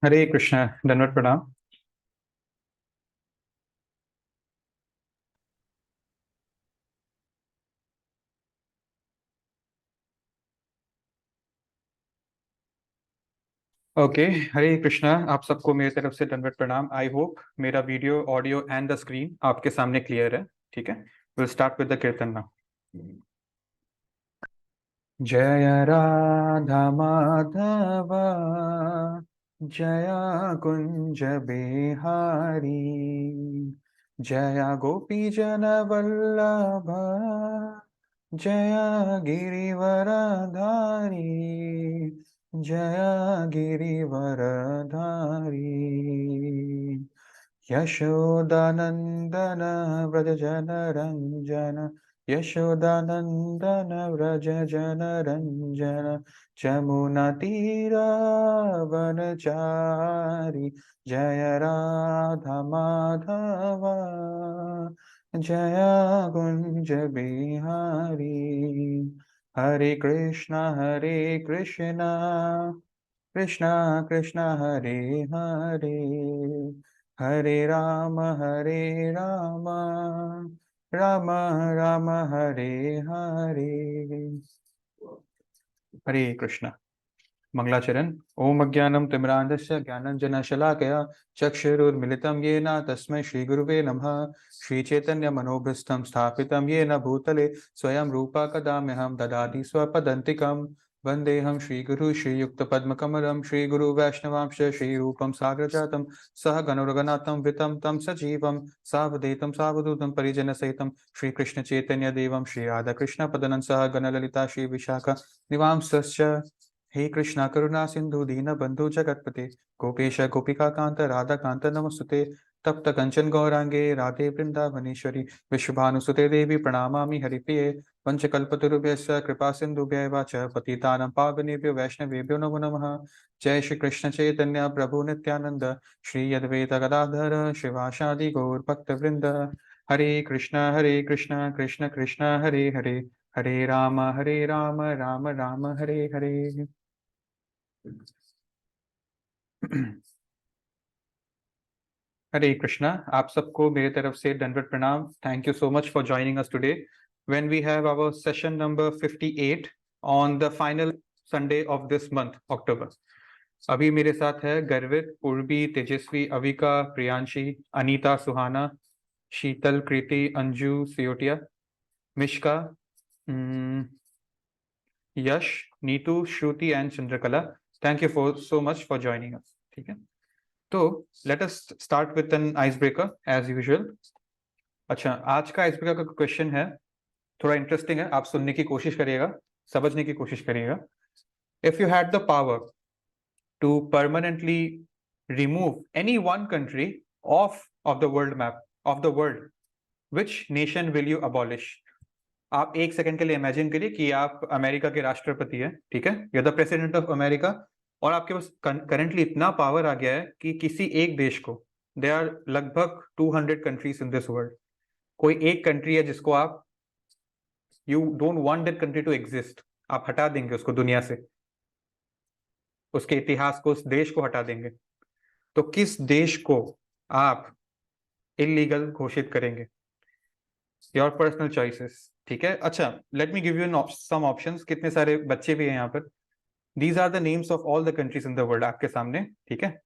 हरे कृष्णा। दंडवत प्रणाम। ओके। हरे कृष्णा, आप सबको मेरी तरफ से दंडवत प्रणाम। आई होप मेरा video, audio and the screen आपके सामने क्लियर है। ठीक है, विल स्टार्ट विद द कीर्तन नाउ। जय राधा माधव, जय कुंज बिहारी, जय गोपी जन वल्लभ, जय गिरिवरधारी, जय गिरिवरधारी। यशोदानंदन व्रज जन रंजन, यशोदानंदन व्रज जन रंजन, जमुना तीरावनचारी, जय राधा माधव, जय कुंज बिहारी। हरे कृष्णा कृष्णा कृष्णा हरे हरे, हरे राम राम राम हरे हरे। हरे कृष्णा। मंगलाचरण। ओम अज्ञानं तिमिरान्धस्य ज्ञानाञ्जनशलाकया चक्षुरुन्मिलितं येन तस्मै श्रीगुरुवे नमः। श्रीचैतन्यमनोभीष्टं स्थापितं येन भूतले स्वयं रूपा कदा मह्यं ददाति स्वपदान्तिकं। वन्देऽहं श्रीगुरु श्रीयुक्तपद्मकमलं श्रीगुरुवैष्णवांश्च श्रीरूपं साग्रजातं सह गणरघुनाथं वितं तं सजीवं सावधूतं सावधूतं परिजनसहितं श्रीकृष्णचैतन्यदेवं श्रीराधाकृष्णपदनं सह गणललिता श्रीविशाखा निवांसश्च। हे कृष्णा करुणा सिंधु दीन बंधु जगतपते, गोपेश गोपिका कांत राधा कांत नमस्तुते। तप्त कंचन गौरांगे राधे वृंदावनेश्वरी, विश्वभानुसुते देवी प्रणमामि हरिप्रिये। पंचकल्पतरुभ्यश्च कृपा सिन्धुभ्यैव च पतितानां पावनेभ्यो वैष्णवेभ्यो नमो नमः। जय श्री कृष्ण चैतन्य प्रभु नित्यानंद, श्री अद्वैत गदाधर शिवासादि गौर भक्तवृंद। हरे कृष्ण कृष्ण कृष्ण हरे हरे, हरे राम राम राम हरे हरे। हरे कृष्णा। आप सबको मेरे तरफ से दंडवत प्रणाम। Thank you so much for joining us today when we have our session number 58 on the final Sunday of this month October. अभी मेरे साथ है Garvit, Purvi, Tejaswi, Avika, Priyanshi, Anita, Suhana, Sheetal, Kriti, Anju, Siyotia, Mishka, Yash, Neetu, Shruti and Chandrakala. Thank you for so much for joining us. ठीक है, तो let us start with an ice breaker as usual. अच्छा, आज का आइस ब्रेकर का क्वेश्चन है, थोड़ा इंटरेस्टिंग है, आप सुनने की कोशिश करिएगा, समझने की कोशिश करिएगा। If you had the power to permanently remove any one country of the world map of the world, which nation will you abolish? आप एक सेकंड के लिए इमेजिन करिए कि आप अमेरिका के राष्ट्रपति हैं, ठीक है, you are the president of America, और आपके पास करंटली इतना पावर आ गया है कि किसी एक देश को, दे आर लगभग 200 कंट्रीज इन दिस वर्ल्ड, कोई एक कंट्री है जिसको आप, you don't want that country to exist, आप हटा देंगे उसको दुनिया से, उसके इतिहास को, उस देश को हटा देंगे, तो किस देश को आप इलीगल घोषित करेंगे? Your personal choices. ठीक है, अच्छा, let me give you some options. कितने सारे बच्चे भी हैं यहाँ पर। These are the names of all the countries in the world आपके सामने। ठीक है,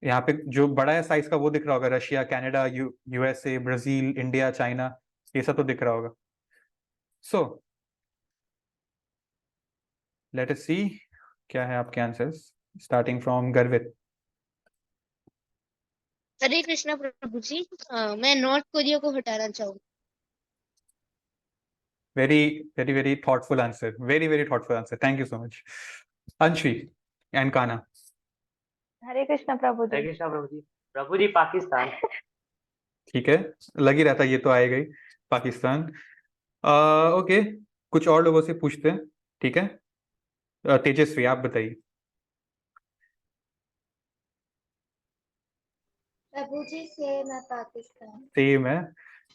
यहाँ पे जो बड़ा है साइज का वो दिख रहा होगा, Russia, Canada, USA, Brazil, India, China, ये सब तो दिख रहा होगा। सो लेट अस सी क्या है आपके आंसर्स, स्टार्टिंग फ्रॉम गर्वित। हरे कृष्णा प्रभु जी। मैं नॉर्थ कोरिया को हटाना चाहूंगी। Very very very thoughtful answer, very very thoughtful answer, thank you so much. अंशी एंड काना। हरे कृष्ण प्रभु हरे जी। कृष्णा प्रभु जी पाकिस्तान। ठीक है, लग ही रहता ये तो आएगा ही, पाकिस्तान। ओके, कुछ और लोगों से पूछते हैं। ठीक है, तेजस्वी आप बताइए। प्रभु जी सेना पाकिस्तान। सेम है।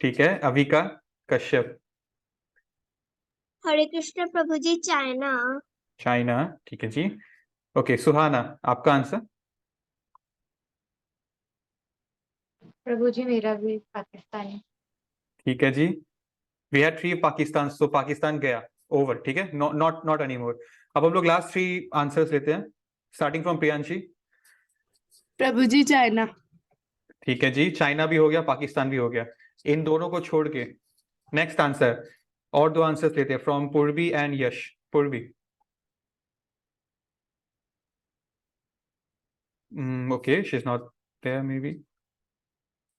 ठीक है, अविका, कश्यप, हरे कृष्ण प्रभु जी चाइना। चाइना। ठीक है जी। ओके, सुहाना आपका आंसर। प्रभु जी मेरा भी पाकिस्तानी। ठीक है जी, वी हैड 3 पाकिस्तान, सो पाकिस्तान गया, ओवर, ठीक है, नॉट नॉट एनी मोर। अब हम लोग लास्ट 3 आंसर्स लेते हैं, starting from Priyanshi. Prabhu ji China. ठीक है जी, चाइना भी हो गया, पाकिस्तान भी हो गया। इन दोनों को छोड़ के नेक्स्ट आंसर, और 2 आंसर्स लेते हैं फ्रॉम पूर्वी and Yash. Purvi, okay, she is not there maybe.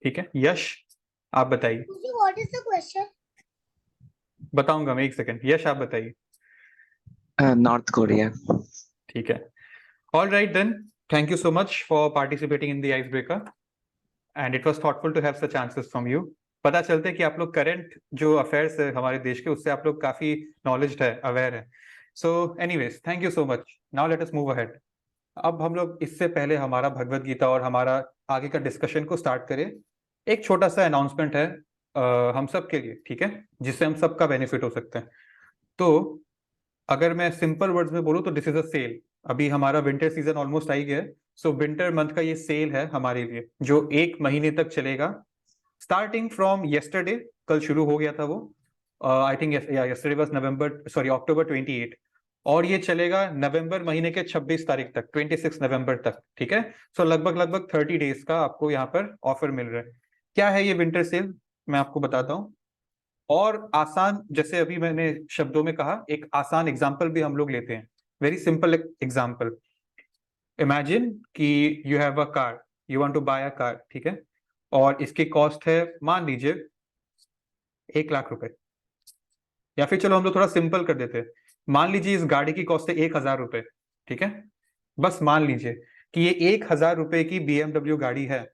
ठीक है, यश आप बताइए। What is the question? बताऊंगा मैं, 1 सेकंड, यश आप बताइए। North Korea. ठीक है, all right then, thank you so much for participating in the ice breaker and it was thoughtful to have such answers from you. पता चलता है कि आप लोग करंट जो अफेयर्स है हमारे देश के, उससे आप लोग काफी नॉलेज्ड है, अवेयर है। So anyways, thank you so much. Now let us move ahead. अब हम लोग इससे पहले हमारा भगवत गीता और हमारा आगे का डिस्कशन को स्टार्ट करें, एक छोटा सा अनाउंसमेंट है हम सब के लिए, ठीक है, जिससे हम सबका बेनिफिट हो सकता है। तो अगर मैं सिंपल वर्ड्स में बोलूं तो दिस इज अ सेल। अभी हमारा विंटर सीजन ऑलमोस्ट आ ही गया है, सो विंटर मंथ का ये सेल है हमारे लिए, जो 1 महीने तक चलेगा, स्टार्टिंग फ्रॉम येस्टरडे। कल शुरू हो गया था वो, I think yesterday was November, sorry October 28, और ये चलेगा नवंबर महीने के 26 तारीख तक, 26 नवंबर तक, ठीक है। सो लगभग 30 डेज का आपको यहाँ पर ऑफर मिल रहा है। क्या है ये विंटर सेल, मैं आपको बताता हूँ। और आसान, जैसे अभी मैंने शब्दों में कहा, एक आसान एग्जाम्पल भी हम लोग लेते हैं, वेरी सिंपल एग्जाम्पल। इमेजिन कि you have a car, you want to buy a car, ठीक है, और इसकी कॉस्ट है मान लीजिए 1 लाख रुपए, या फिर चलो हम लोग थोड़ा सिंपल कर देते हैं, मान लीजिए इस गाड़ी की कॉस्ट है 1,000 रुपए, ठीक है। बस मान लीजिए कि ये 1,000 रुपए की BMW गाड़ी है,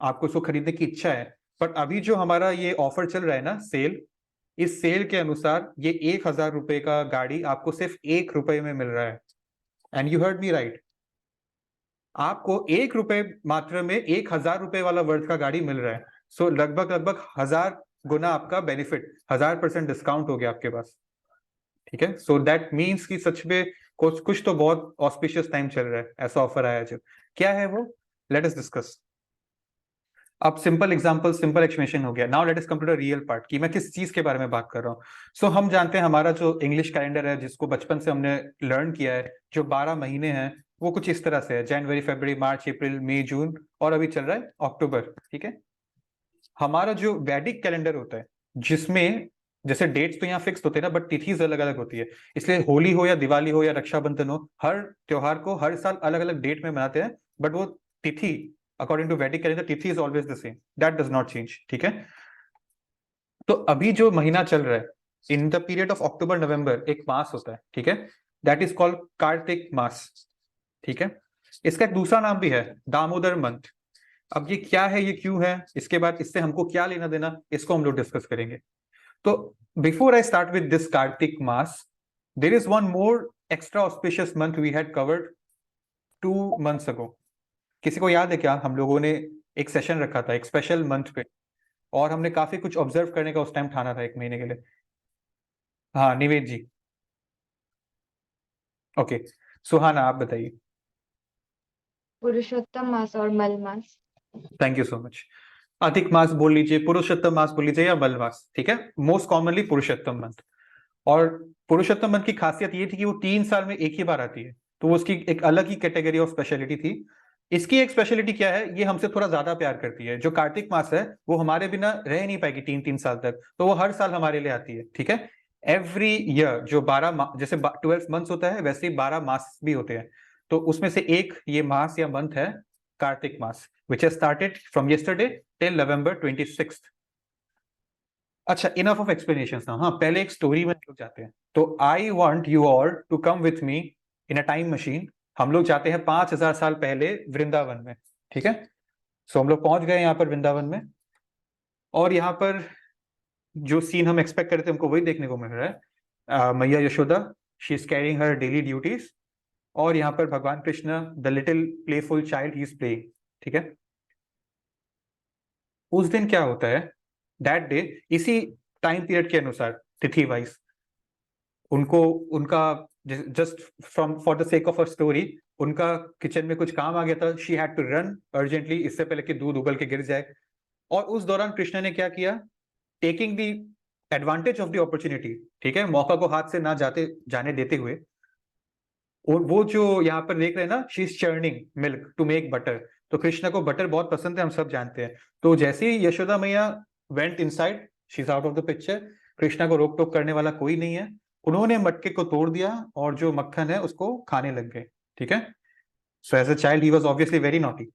आपको इसको खरीदने की इच्छा है, पर अभी जो हमारा ये ऑफर चल रहा है ना, सेल, इस सेल के अनुसार ये 1,000 रुपए का गाड़ी आपको सिर्फ 1 रुपए में मिल रहा है। And you heard me right, आपको 1 रुपए मात्र में 1,000 रुपए वाला वर्थ का गाड़ी मिल रहा है। सो लगभग 1,000 गुना आपका बेनिफिट, 1000% डिस्काउंट हो गया आपके पास, ठीक है। सो दैट मीन्स कि सच में कुछ तो बहुत ऑस्पिशियस टाइम चल रहा है, ऐसा ऑफर आया जो, क्या है वो, लेट अस डिस्कस। अब सिंपल एग्जांपल, सिंपल एक्सप्लेनेशन हो गया। Now let us come to the real part कि मैं किस चीज के बारे में बात कर रहा हूँ। सो हम जानते हैं हमारा जो इंग्लिश कैलेंडर है, जिसको बचपन से हमने लर्न किया है, जो 12 महीने हैं, वो कुछ इस तरह से है, जनवरी, फरवरी, मार्च, अप्रैल, मई, जून, और अभी चल रहा है अक्टूबर, ठीक है। हमारा जो वैदिक कैलेंडर होता है, जिसमें जैसे डेट्स तो यहाँ फिक्स होते हैं ना, बट तिथि अलग अलग होती है, इसलिए होली हो या दिवाली हो या रक्षाबंधन हो, हर त्योहार को हर साल अलग अलग डेट में मनाते हैं, बट वो तिथि अकॉर्डिंग टू वैदिक कैलेंडर तिथि is always the same, that does not change, ठीक है। तो अभी जो महीना चल रहा है, in the period of October November, एक मास होता है, ठीक है, दैट इज कॉल्ड कार्तिक मास, ठीक है। इसका एक दूसरा नाम भी है, दामोदर मंथ। अब ये क्या है, ये क्यों है, इसके बाद इससे हमको क्या लेना देना, इसको हम लोग डिस्कस करेंगे। तो before I start with this Kartik मास, there is one more extra auspicious month we had covered 2 months ago। किसी को याद है क्या, हम लोगों ने एक सेशन रखा था एक स्पेशल मंथ पे, और हमने काफी कुछ ऑब्जर्व करने का उस टाइम ठाना था 1 महीने के लिए। हाँ निवेद जी, ओके, सुहाना आप बताइए। पुरुषोत्तम मास और मल मास। Thank you so much. अधिक मास बोल लीजिए, पुरुषोत्तम मास बोल लीजिए, या मल मास, ठीक है, मोस्ट कॉमनली पुरुषोत्तम मंथ। और पुरुषोत्तम मंथ की खासियत ये थी कि वो 3 साल में एक ही बार आती है, तो उसकी एक अलग ही कैटेगरी ऑफ स्पेशलिटी थी। इसकी एक स्पेशलिटी क्या है, ये हमसे थोड़ा ज्यादा प्यार करती है। जो कार्तिक मास है वो हमारे बिना रह नहीं पाएगी 3-3 साल तक, तो वो हर साल हमारे लिए आती है, ठीक है। एवरी ईयर जो 12 जैसे 12 मंथ्स होता है, वैसे ही 12 मास भी होते हैं, तो उसमें से एक ये मास या मंथ है कार्तिक मास, which has started from yesterday till November 26। अच्छा, इनफ ऑफ एक्सप्लेनेशन ना, हाँ पहले एक स्टोरी में लोग जाते हैं। तो I want you all to come with me in a time machine. हम लोग जाते हैं 5,000 साल पहले वृंदावन में, ठीक है। सो हम लोग पहुंच गए यहाँ पर वृंदावन में, और यहाँ पर जो सीन हम एक्सपेक्ट करते थे हमको वही देखने को मिल रहा है। मैया Yashoda, she is carrying her daily duties, और यहाँ पर भगवान Krishna, the little playful child, he is playing, ठीक है। उस दिन क्या होता है, दैट डे, इसी टाइम पीरियड के अनुसार तिथि वाइज उनको, उनका just from for the sake of a story, उनका किचन में कुछ काम आ गया था, she had to run urgently, इससे पहले कि दूध उबल के गिर जाए। और उस दौरान कृष्ण ने क्या किया, taking the advantage of the opportunity, ठीक है, मौका को हाथ से ना जाने देते हुए, और वो जो यहाँ पर देख रहे हैं ना, she is churning milk to make butter, तो कृष्ण को बटर बहुत पसंद है, हम सब जानते हैं। तो जैसे ही यशोदा मैया went inside, she is out of the picture, Krishna को रोक टोक करने वाला कोई नहीं है, उन्होंने मटके को तोड़ दिया और जो मक्खन है उसको खाने लग गए, ठीक है। So as a child he was obviously very naughty.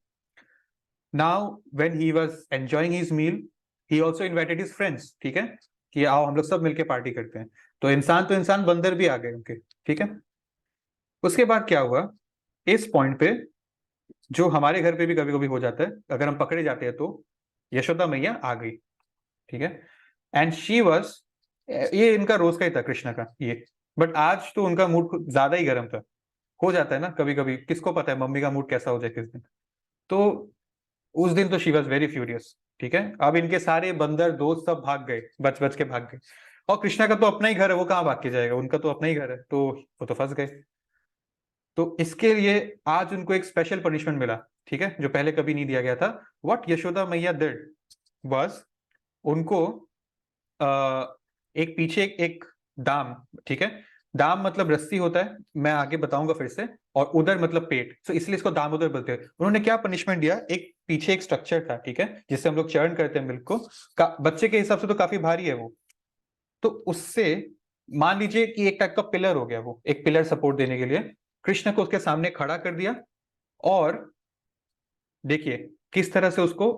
Now when he was enjoying his meal, he also invited his friends, ठीक है, कि आओ हम लोग सब मिलके पार्टी करते हैं। तो इंसान बंदर भी आ गए उनके, ठीक है। उसके बाद क्या हुआ, इस पॉइंट पे जो हमारे घर पे भी कभी कभी हो जाता है, अगर हम पकड़े जाते हैं, तो यशोदा मैया आ गई, ठीक है। एंड शी वाज, ये इनका रोज का ही था कृष्णा का ये, बट आज तो उनका मूड कुछ ज्यादा ही गर्म था। हो जाता है ना कभी कभी, किसको पता है मम्मी का मूड कैसा हो जाए किस दिन। तो उस दिन तो शी वाज वेरी फ्यूरियस, ठीक है। अब इनके सारे बंदर दोस्त सब भाग गए, बच बच के भाग गए, और कृष्णा का तो अपना ही घर है, वो कहाँ भाग के जाएगा, उनका तो अपना ही घर है, तो वो तो फंस गए। तो इसके लिए आज उनको एक स्पेशल पनिशमेंट मिला, ठीक है, जो पहले कभी नहीं दिया गया था। व्हाट यशोदा मैया डिड वाज, उनको एक पीछे एक दाम, ठीक है, दाम मतलब रस्सी होता है, मैं आगे बताऊंगा फिर से, और उधर मतलब पेट, तो इसलिए इसको दाम उधर बोलते हैं। उन्होंने क्या पनिशमेंट दिया, एक पीछे एक स्ट्रक्चर था, ठीक है, जिससे हम लोग चर्न करते हैं मिल्क को, बच्चे के हिसाब से तो काफी भारी है वो, तो उससे मान लीजिए कि एक टाइप का पिलर हो गया, वो एक पिलर सपोर्ट देने के लिए कृष्ण को उसके सामने खड़ा कर दिया, और देखिए किस तरह से उसको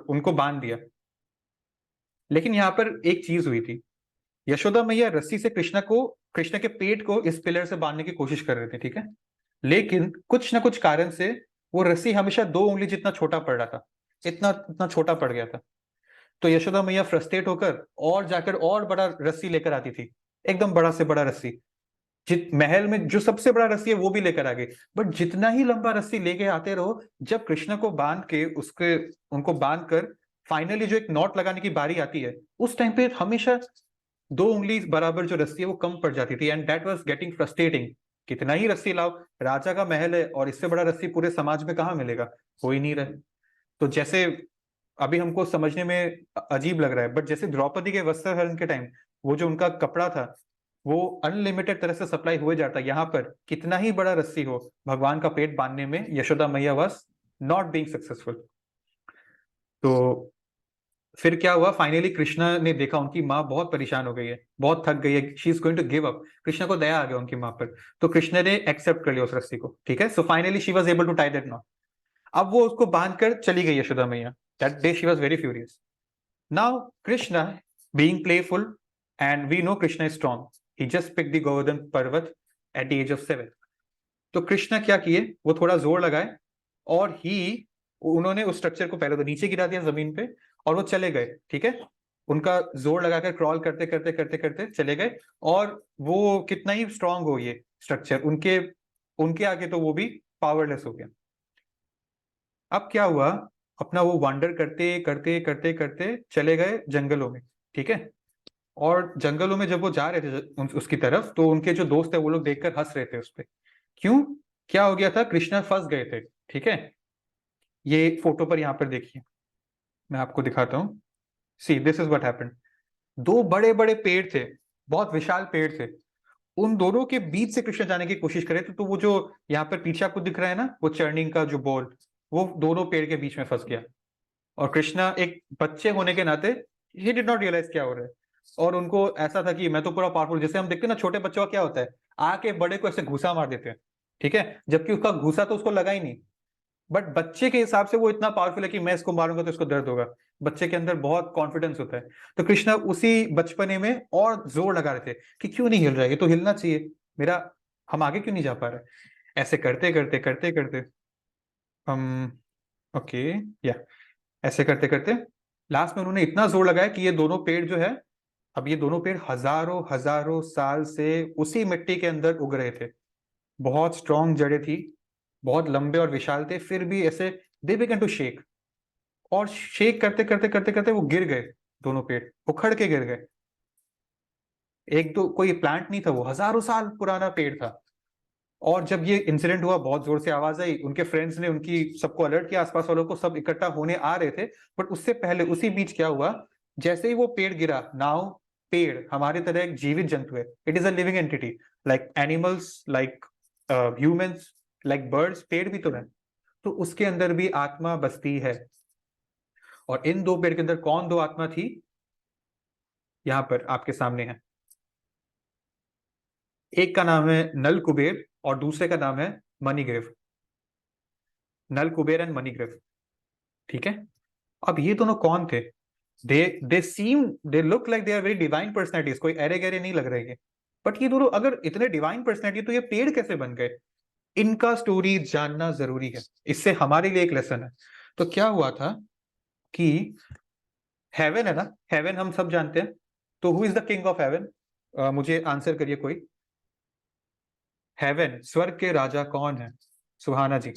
उनको बांध दिया। लेकिन यहां पर एक चीज हुई थी, यशोदा मैया रस्सी से कृष्ण के पेट को इस पिलर से बांधने की कोशिश कर रहे थे, ठीक है, लेकिन कुछ ना कुछ कारण से वो रस्सी हमेशा 2 उंगली जितना छोटा पड़ रहा था, इतना इतना छोटा पड़ गया था। तो यशोदा मैया फ्रस्ट्रेट होकर और जाकर और बड़ा रस्सी लेकर आती थी, एकदम बड़ा से बड़ा रस्सी, जित महल में जो सबसे बड़ा रस्सी है वो भी लेकर आ गई। बट जितना ही लंबा रस्सी लेके आते रहो, जब कृष्ण को बांध के उनको बांध कर फाइनली जो एक नॉट लगाने की बारी आती है, उस टाइम पे हमेशा 2 उंगली बराबर जो रस्सी है वो कम पड़ जाती थी, and that was getting frustrating. कितना ही रस्सी लाओ, राजा का महल है, और इससे बड़ा रस्सी पूरे समाज में कहाँ मिलेगा, हो ही नहीं रहा। तो जैसे अभी हमको समझने में अजीब लग रहा है, बट जैसे द्रौपदी के वस्त्रहरण के टाइम वो जो उनका कपड़ा था वो अनलिमिटेड तरह से सप्लाई हुए जाता, यहाँ पर कितना ही बड़ा रस्सी हो, भगवान का पेट बांधने में यशोदा मैया वाज नॉट बीइंग सक्सेसफुल। तो फिर क्या हुआ, फाइनली कृष्णा ने देखा उनकी माँ बहुत परेशान हो गई है, बहुत थक गई है, she is going to give up. Krishna को दया आ गया उनकी माँ पर, तो कृष्ण ने एक्सेप्ट कर लिया उस रस्सी को, ठीक है। So finally she was able to tie that knot. अब वो उसको बांध कर चली गई यशोदा मैया। That day she was very furious. Now Krishna being playful, and we know Krishna is strong, he just pick the Govardhan Parvat at the age of 7। तो कृष्णा क्या किए, वो थोड़ा जोर लगाए, और उन्होंने उस स्ट्रक्चर को पहले तो नीचे गिरा दिया जमीन पे, और वो चले गए, ठीक है, उनका जोर लगाकर क्रॉल करते करते करते करते चले गए। और वो कितना ही स्ट्रांग हो ये स्ट्रक्चर, उनके आगे तो वो भी पावरलेस हो गया। अब क्या हुआ, अपना वो वांडर करते करते करते करते चले गए जंगलों में, ठीक है। और जंगलों में जब वो जा रहे थे उसकी तरफ, तो उनके जो दोस्त है वो लोग देखकर हंस रहे थे उस पर। क्यों, क्या हो गया था, कृष्णा फंस गए थे, ठीक है। ये फोटो पर यहाँ पर देखिए, मैं आपको दिखाता हूँ। See this is what happened. 2 बड़े बड़े पेड़ थे, बहुत विशाल पेड़ थे, उन दोनों के बीच से कृष्ण जाने की कोशिश करे थे, तो वो जो यहाँ पर पीछे आपको दिख रहा है ना, वो चर्निंग का जो बॉल, वो दोनों पेड़ के बीच में फंस गया। और कृष्णा एक बच्चे होने के नाते ही डिड नॉट रियलाइज क्या हो रहा है, और उनको ऐसा था कि मैं तो पूरा पावरफुल, जैसे हम देखते हैं ना छोटे बच्चों का क्या होता है, आके बड़े को ऐसे घुसा मार देते हैं, ठीक है, जबकि उसका घुसा तो उसको लगा ही नहीं। बट बच्चे के हिसाब से वो इतना पावरफुल है कि मैं इसको मारूंगा तो इसको दर्द होगा, बच्चे के अंदर बहुत कॉन्फिडेंस होता है। तो कृष्णा उसी बचपने में और जोर लगा रहे थे कि क्यों नहीं हिल रहा है, ये तो हिलना चाहिए मेरा, हम आगे क्यों नहीं जा पा रहे। ऐसे करते करते करते करते हम ओके या ऐसे करते करते लास्ट में उन्होंने इतना जोर लगाया कि ये दोनों पेड़ जो है, अब ये दोनों पेड़ हजारों हजारों साल से उसी मिट्टी के अंदर उग रहे थे, बहुत स्ट्रॉन्ग जड़ें थी, बहुत लंबे और विशाल थे, फिर भी ऐसे दे बिगन टू शेक, और शेक करते करते करते करते वो गिर गए, दोनों पेड़ उखड़ के गिर गए। एक दो कोई प्लांट नहीं था, वो हजारों साल पुराना पेड़ था। और जब ये इंसिडेंट हुआ, बहुत जोर से आवाज आई, उनके फ्रेंड्स ने उनकी सबको अलर्ट किया, आसपास वालों को, सब इकट्ठा होने आ रहे थे। बट उससे पहले उसी बीच क्या हुआ, जैसे ही वो पेड़ गिरा, नाउ पेड़ हमारे तरह एक जीवित जंतु है, it is a living entity, like animals, like humans, like birds, पेड़ भी तो है, तो उसके अंदर भी आत्मा बसती है। और इन दो पेड़ के अंदर कौन दो आत्मा थी, यहां पर आपके सामने है। एक का नाम है नल कुबेर और दूसरे का नाम है मणिग्रीव। नल कुबेर एंड मणिग्रीव, ठीक है। अब ये दोनों कौन थे? They look like they are very divine personalities, कोई अरे गहरे नहीं लग रहे हैं। बट ये दोनों अगर इतने डिवाइन पर्सनैलिटी, तो ये पेड़ कैसे बन गए? इनका स्टोरी जानना जरूरी है, इससे हमारे लिए एक लेसन है। तो क्या हुआ था कि हेवन है ना, हेवन हम सब जानते हैं, तो who is the king of heaven? मुझे आंसर करिए कोई। हेवन, स्वर्ग के राजा कौन है? Suhana ji.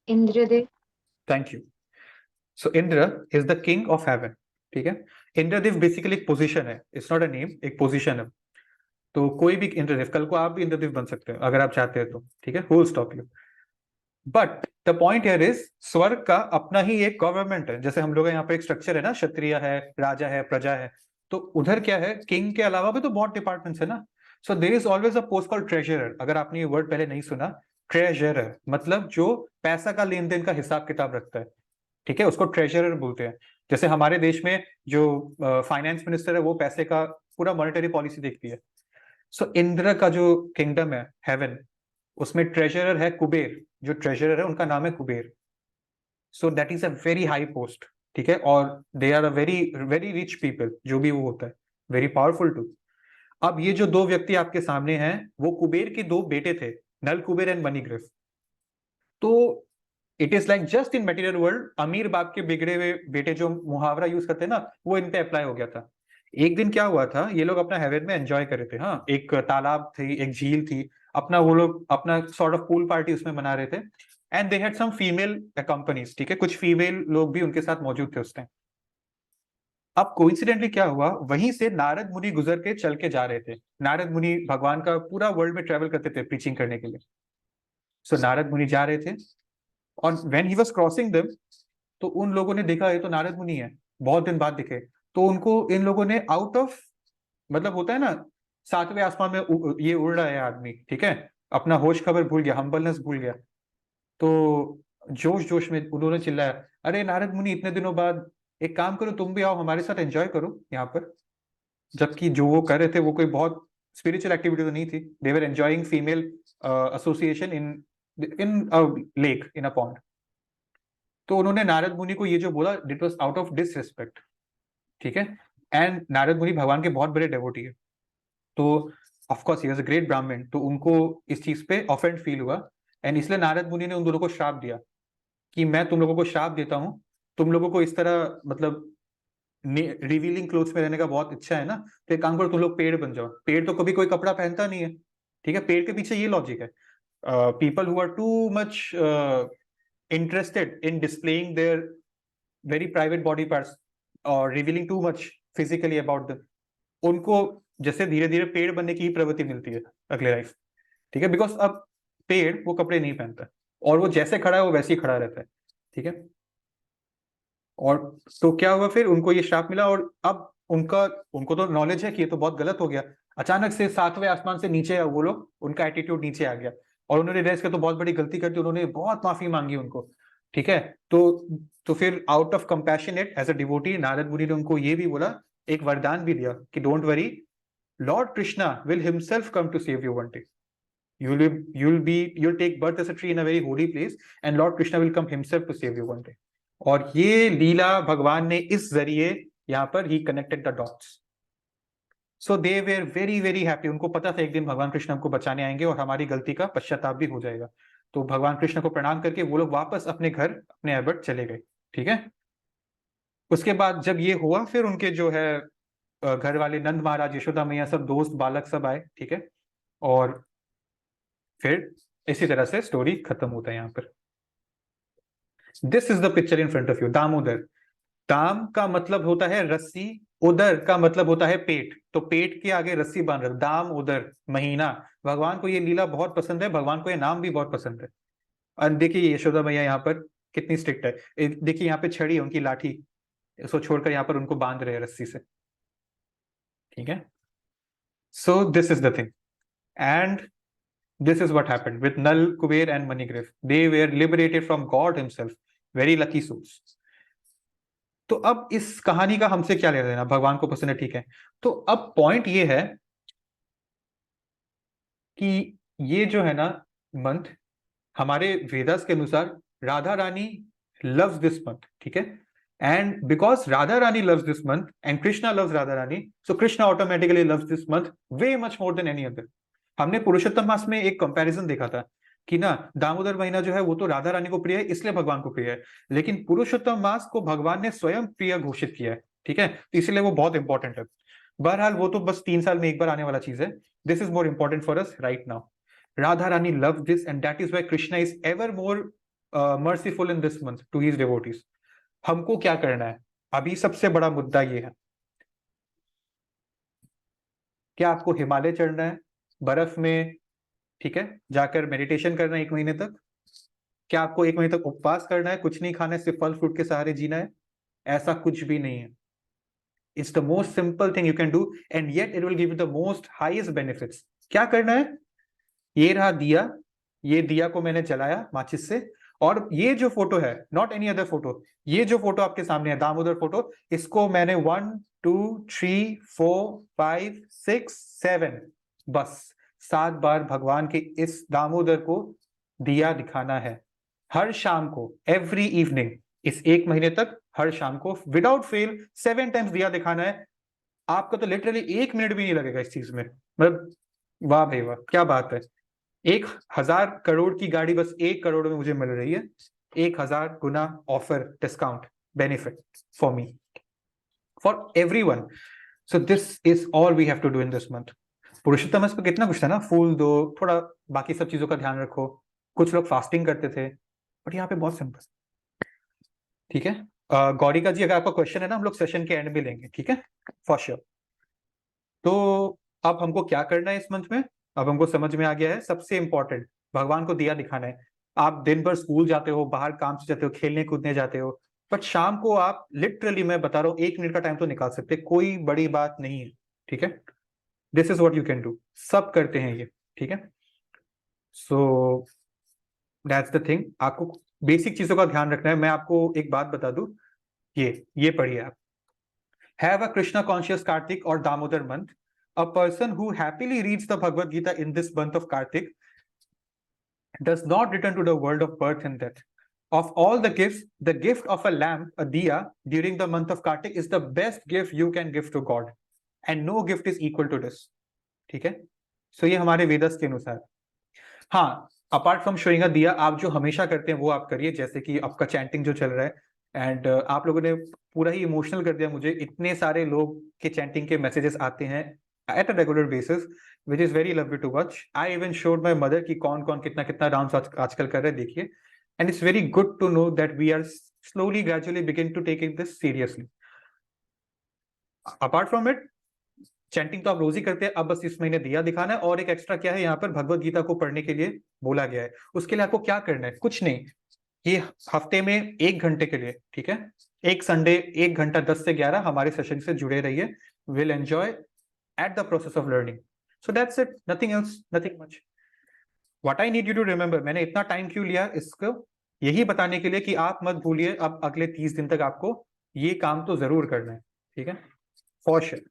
Indradev. Thank you. So Indra is the king of heaven, ठीक है। इंद्रदेव बेसिकली एक पोजीशन है, इट्स नॉट अ नेम, एक पोजीशन है। तो कोई भी इंद्रदेव, कल को आप भी इंद्रदेव बन सकते हो अगर आप चाहते हैं तो, ठीक है, who will stop you. But the point here is, स्वर्ग का अपना ही एक गवर्नमेंट है, जैसे हम लोग यहाँ पे एक स्ट्रक्चर है ना, क्षत्रिय है, राजा है, प्रजा है, तो उधर क्या है, किंग के अलावा भी तो बहुत डिपार्टमेंट्स है ना। So there is always a post called treasurer. अगर आपने ये वर्ड पहले नहीं सुना, ट्रेजरर मतलब जो पैसा का लेन देन का हिसाब किताब रखता है, ठीक है, उसको ट्रेजरर बोलते हैं। जैसे हमारे देश में जो फाइनेंस मिनिस्टर है, वो पैसे का पूरा मॉनेटरी पॉलिसी देखती है। सो इंद्र का जो किंगडम है हेवन, उसमें ट्रेजरर है कुबेर, जो ट्रेजरर है उनका नाम है Kuber. So that is a very high post, ठीक है, और they are a very very rich people, जो भी वो होता है, वेरी पावरफुल टू। अब ये जो दो व्यक्ति आपके सामने हैं, वो कुबेर के दो बेटे थे, नल कुबेर एंड मणिग्रीव। तो it is like just in material world, अमीर बाप के बिगड़े हुए बेटे, जो मुहावरा यूज करते हैं ना, वो इन पे अप्लाई हो गया था। एक दिन क्या हुआ था, ये लोग अपना हेवन में एंजॉय कर रहे थे, हाँ, एक तालाब थी, एक झील थी, अपना वो लोग अपना सॉर्ट ऑफ पूल पार्टी उसमें मना रहे थे। And they had some female companies, ठीक है, कुछ फीमेल लोग भी उनके साथ मौजूद थे उस टाइम। अब कोइंसिडेंटली क्या हुआ, वहीं से नारद मुनि गुजर के चल के जा रहे थे। नारद मुनि भगवान का पूरा वर्ल्ड में ट्रेवल करते थे प्रीचिंग करने के लिए। सो नारद मुनि जा रहे थे, और when he was crossing them, तो उन लोगों ने देखा ये तो नारद मुनि है, बहुत दिन बाद दिखे। तो उनको इन लोगों ने आउट ऑफ, मतलब होता है ना, सातवें आसमान में ये उड़ रहा है आदमी, ठीक है, अपना होश खबर भूल गया, हम्बलनेस भूल गया। तो जोश जोश में उन्होंने चिल्लाया, अरे नारद मुनि, इतने दिनों बाद, एक काम करो, तुम भी आओ हमारे साथ एंजॉय करो यहाँ पर। जबकि जो वो कर रहे थे वो कोई बहुत स्पिरिचुअल एक्टिविटी तो नहीं थी, they were enjoying female association in in a lake, in a pond. तो उन्होंने नारद मुनि को ये जो बोला, it was out of disrespect, ठीक है। एंड नारद मुनि भगवान के बहुत बड़े डेवोटी है, तो of course he was a great ब्राह्मण, तो उनको इस चीज पे ऑफेंड फील हुआ। एंड इसलिए नारद मुनि ने उन दोनों को श्राप दिया कि मैं तुम लोगों को श्राप देता हूं, तुम लोगों को इस तरह, मतलब रिवीलिंग क्लोथ्स में रहने का बहुत इच्छा है ना, तो एक काम करो, तुम लोग पेड़ बन जाओ। पेड़ तो कभी कोई कपड़ा पहनता नहीं है, ठीक है, पेड़ के पीछे ये लॉजिक है। People who are too much interested in displaying their very private body parts or revealing too much physically about them, उनको जैसे धीरे धीरे पेड़ बनने की प्रवृत्ति मिलती है अगले लाइफ, ठीक है, बिकॉज अब पेड़ वो कपड़े नहीं पहनता, और वो जैसे खड़ा है वो वैसे ही खड़ा रहता है, ठीक है। और तो क्या हुआ फिर, उनको ये श्राप मिला, और अब उनको तो नॉलेज है कि ये तो बहुत गलत हो गया। अचानक से सातवें आसमान से नीचे वो लोग, उनका एटीट्यूड नीचे आ गया, और उन्होंने रेस के तो बहुत बड़ी गलती कर दी, उन्होंने बहुत माफी मांगी उनको, ठीक है। तो फिर out of compassionate as a devotee, Narad Muni ने उनको ये भी बोला, एक वरदान भी दिया कि don't worry, Lord Krishna will himself come to save you one day. You'll take birth as a tree in a very holy place, and Lord Krishna will come himself to save you one day. और ये लीला भगवान ने इस जरिए यहाँ पर ही connected the dots. So they were very very happy, उनको पता था एक दिन भगवान कृष्ण हमको बचाने आएंगे और हमारी गलती का पश्चाताप भी हो जाएगा। तो भगवान कृष्ण को प्रणाम करके वो लोग वापस अपने घर, अपने एबट चले गए, ठीक है। उसके बाद जब ये हुआ, फिर उनके जो है घर वाले, नंद महाराज, यशोदा मैया, सब दोस्त बालक सब आए, ठीक है, और फिर इसी तरह से स्टोरी खत्म होता है यहाँ पर। This is the picture in front of you, Damodar. दाम का मतलब होता है रस्सी, उदर का मतलब होता है पेट, तो पेट के आगे रस्सी बांध रहे, दाम उदर महीना। भगवान को ये लीला बहुत पसंद है, भगवान को ये नाम भी बहुत पसंद है। और देखिए यशोदा मैया यहाँ पर कितनी स्ट्रिक्ट है, देखिए यहाँ पे छड़ी है उनकी लाठी, इसको छोड़कर यहाँ पर उनको बांध रहे हैं रस्सी से, ठीक है। So this is the thing, and this is what happened with Nal, Kuber and Manigriv. They were liberated from God himself. Very lucky souls. तो अब इस कहानी का हमसे क्या लेना देना, भगवान को पसंद है, ठीक है। तो अब पॉइंट ये है कि ये जो है ना मंथ, हमारे वेदास के अनुसार Radha Rani loves this month, ठीक है। And because Radha Rani loves this month and Krishna loves Radha Rani, so Krishna automatically loves this month way much more than any other. हमने पुरुषोत्तम मास में एक कंपैरिजन देखा था कि ना दामोदर महीना जो है वो तो राधा रानी को प्रिय है इसलिए भगवान को प्रिय है, लेकिन पुरुषोत्तम मास को भगवान ने स्वयं प्रिय घोषित किया है, ठीक है, तो इसलिए वो बहुत इंपॉर्टेंट है। बहरहाल वो तो बस 3 साल में एक बार आने वाला चीज है। This is more important for us right now. Radha Rani love this and that is why Krishna is ever more merciful in this month to his devotees. हमको क्या करना है, अभी सबसे बड़ा मुद्दा ये है, क्या आपको हिमालय चढ़ना है बर्फ में, ठीक है, जाकर मेडिटेशन करना है 1 महीने तक? क्या आपको 1 महीने तक उपवास करना है, कुछ नहीं खाना है, सिर्फ फल फ्रूट के सहारे जीना है? ऐसा कुछ भी नहीं है। It's the most simple thing you can do and yet it will give you the most highest benefits. क्या करना है, ये रहा दिया, ये दिया को मैंने जलाया माचिस से, और ये जो फोटो है, नॉट एनी अदर फोटो, ये जो फोटो आपके सामने है दामोदर फोटो, इसको मैंने 1 2 3 4 5 6 7 बस 7 बार भगवान के इस दामोदर को दिया दिखाना है हर शाम को, एवरी इवनिंग, इस 1 महीने तक हर शाम को विदाउट फेल 7 टाइम्स दिया दिखाना है। आपका तो लिटरली 1 मिनट भी नहीं लगेगा इस चीज में, मतलब वाह भाई वाह, क्या बात है। 1000 करोड़ की गाड़ी बस 1 करोड़ में मुझे मिल रही है, 1000 गुना offer, discount, benefit for me, for everyone. So this is all we have to do in this month. Purushottam मास पे कितना कुछ था ना, फूल दो, थोड़ा बाकी सब चीजों का ध्यान रखो, कुछ लोग फास्टिंग करते थे, बट यहाँ पे बहुत सिंपल, ठीक है। गौरिका जी, अगर आपका क्वेश्चन है ना हम लोग सेशन के एंड में लेंगे, ठीक है, फॉर श्योर। तो अब हमको क्या करना है इस मंथ में, अब हमको समझ में आ गया है, सबसे इंपॉर्टेंट भगवान को दिया दिखाना है। आप दिन भर स्कूल जाते हो, बाहर काम से जाते हो, खेलने कूदने जाते हो, बट शाम को आप लिटरली, मैं बता रहा हूँ, 1 मिनट का टाइम तो निकाल सकते, कोई बड़ी बात नहीं है, ठीक है। This is what you can do, सब करते हैं ये, ठीक है। सो दैट्स द थिंग, आपको बेसिक चीजों का ध्यान रखना है। मैं आपको एक बात बता दूं, ये पढ़िए आप, have a Krishna conscious Kartik और Damodar month, a person who happily reads the Bhagavad Gita in this month of Kartik does not return to the world of birth and death. Of all the gifts, the gift of a lamp, a diya, during the month of Kartik is the best gift you can give to God, and no gift is equal to this. ठीक है, सो ये हमारे वेदस के अनुसार। हाँ, apart from showing a दिया, आप जो हमेशा करते हैं वो आप करिए, जैसे कि आपका चैंटिंग जो चल रहा है, एंड आप लोगों ने पूरा ही इमोशनल कर दिया मुझे, इतने सारे लोग के चैंटिंग के मैसेजेस आते हैं at a regular basis, which is very lovely to watch. I even showed my mother कि कौन कौन कितना कितना डांस आजकल कर रहे हैं, देखिए, and it's very good to know that we are slowly gradually begin to taking this seriously. Apart from it, chanting तो आप रोज ही करते हैं, अब बस इस महीने दिया दिखाना है, और एक एक्स्ट्रा क्या है, यहाँ पर भगवत गीता को पढ़ने के लिए बोला गया है। उसके लिए आपको क्या करना है, कुछ नहीं, ये हफ्ते में 1 घंटे के लिए, ठीक है, एक संडे 1 घंटा 10 से 11 हमारे सेशन से जुड़े रहिए, will enjoy at the process of learning. So that's it, nothing else, nothing much. What I need you to remember, मैंने इतना टाइम क्यों लिया इसको, यही बताने के लिए कि आप मत भूलिए, अब अगले 30 दिन तक आपको ये काम तो जरूर करना है, ठीक है, फॉर श्योर।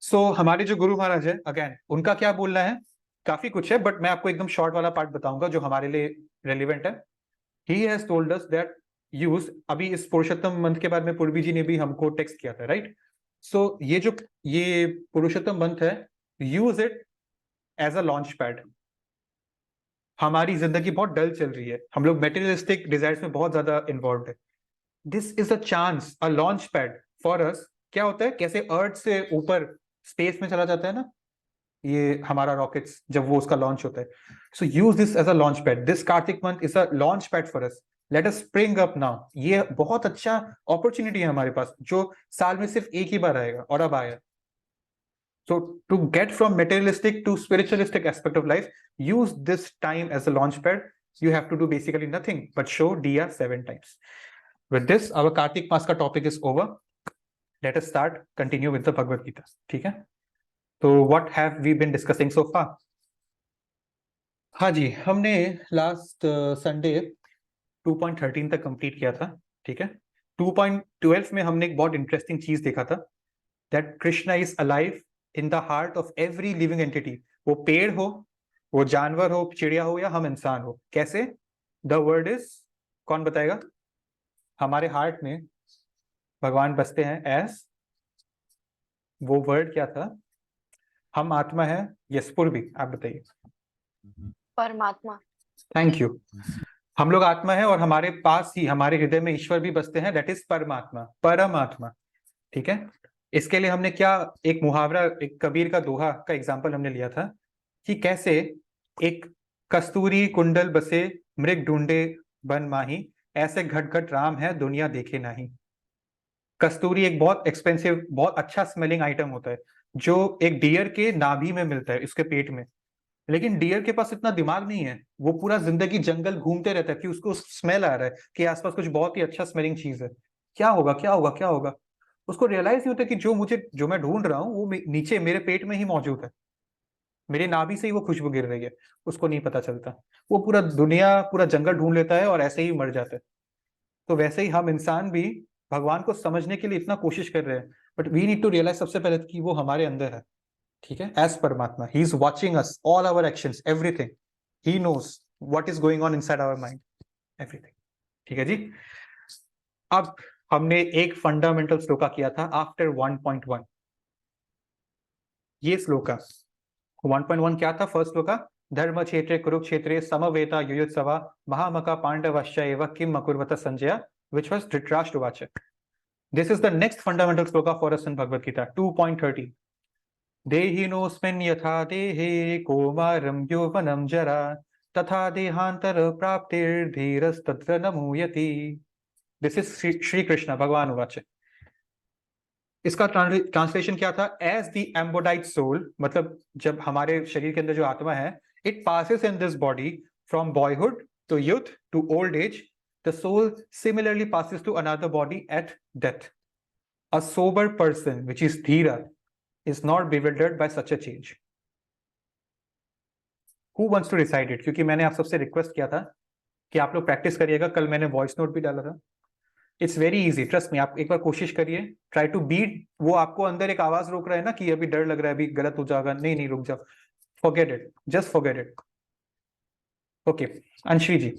सो हमारे जो गुरु महाराज है, अगेन उनका क्या बोलना है, काफी कुछ है, बट मैं आपको एकदम शॉर्ट वाला पार्ट बताऊंगा जो हमारे लिए रेलिवेंट है। He has told us that use, अभी इस पुरुषोत्तम मंथ के बाद में पूर्वी जी ने भी हमको टेक्स्ट किया था, राइट। सो ये पुरुषोत्तम मंथ है, use it as a launch pad. हमारी जिंदगी बहुत डल चल रही है, हम लोग मेटेरियलिस्टिक डिजायर्स में बहुत ज्यादा इन्वॉल्व है। This is a chance, a launch pad for अस। क्या होता है, कैसे अर्थ से ऊपर स्पेस में चला जाता है ना ये हमारा रॉकेट्स, जब वो उसका लॉन्च होता है, so use this as a launch pad. This Kartik month is a launch pad for us. Let us spring up now. ये बहुत अच्छा अपॉर्चुनिटी है हमारे पास, जो साल में सिर्फ एक ही बार आएगा, और अब आया। So to get from materialistic to spiritualistic aspect of life, use this time as a launch pad. You have to do basically nothing but show Diya 7 times. With this, our Kartik Maas ka topic is over. Let us continue with the Bhagavad Gita. ठीक है? So what have we been discussing so far? हाँ जी, हमने last Sunday 2.13 तक complete किया था। ठीक है, 2.12 में हमने एक बहुत इंटरेस्टिंग चीज देखा था, that Krishna is alive in the heart of every living entity. वो पेड़ हो, वो जानवर हो, चिड़िया हो, या हम इंसान हो। कैसे? द वर्ड इज, कौन बताएगा? हमारे हार्ट में भगवान बसते हैं एज, वो वर्ड क्या था? हम आत्मा है। यस पूर्वी, आप बताइए। परमात्मा। Thank you. हम लोग आत्मा है, और हमारे पास ही, हमारे हृदय में ईश्वर भी बसते हैं, दैट इज परमात्मा, परमात्मा। ठीक है, इसके लिए हमने क्या, एक मुहावरा, एक कबीर का दोहा का एग्जाम्पल हमने लिया था, कि कैसे एक कस्तूरी कुंडल बसे मृग ढूंढे बन माही, ऐसे घट घट राम है दुनिया देखे नहीं। कस्तूरी एक बहुत एक्सपेंसिव, बहुत अच्छा स्मेलिंग आइटम होता है, जो एक डियर के नाभि में मिलता है, इसके पेट में। लेकिन डियर के पास इतना दिमाग नहीं है, वो पूरा जिंदगी जंगल घूमते रहता है कि उसको स्मेल आ रहा है कि आसपास कुछ बहुत ही अच्छा स्मेलिंग चीज है, क्या होगा क्या होगा क्या होगा। उसको रियलाइज नहीं होता कि जो मैं ढूंढ रहा हूँ वो नीचे मेरे पेट में ही मौजूद है, मेरे नाभि से ही वो खुशबू गिर रही है। उसको नहीं पता चलता, वो पूरा दुनिया, पूरा जंगल ढूंढ लेता है और ऐसे ही मर जाता है। तो वैसे ही हम इंसान भी भगवान को समझने के लिए इतना कोशिश कर रहे हैं, but we need to realize सबसे पहले कि वो हमारे अंदर है। ठीक है, एज परमात्मा, he is watching us, all our actions, everything. He knows what is going on inside our mind, everything. ठीक है जी। अब हमने एक फंडामेंटल श्लोका किया था आफ्टर 1.1। ये श्लोका 1.1 क्या था? फर्स्ट श्लोका, धर्म क्षेत्रे कुरुक्षेत्रे समवेता युयुत्सवा महामका पांडवश्च एव किम अकुर्वत Sanjay, which was Dhritarashtra. This is the next fundamental shloka for us in Bhagavad Gita, 2.30. देहिनोऽस्मिन् यथा देहे कौमारं यौवनं जरा तथा देहांतर प्राप्तिर्धीरस्तत्र न मुह्यति। दिस इज श्री कृष्ण भगवान उवाच। इसका ट्रांसलेशन क्या था? एज द एम्बोडाइड सोल, मतलब जब हमारे शरीर के अंदर जो आत्मा है, it passes in this body from boyhood to youth to old age, the soul similarly passes to another body at death. A sober person, which is dhira, is not bewildered by such a change. Who wants to recite it? क्योंकि मैंने आप सबसे request किया था कि आप लोग practice करिएगा, कल मैंने वॉइस नोट भी डाला था। It's very easy, trust me. आप एक बार कोशिश करिए, ट्राई टू बीट। वो आपको अंदर एक आवाज रोक रहा है ना कि अभी डर लग रहा है, अभी गलत हो जाएगा, नहीं नहीं रुक जाओ, forget it, just forget it. Okay, अंशी जी।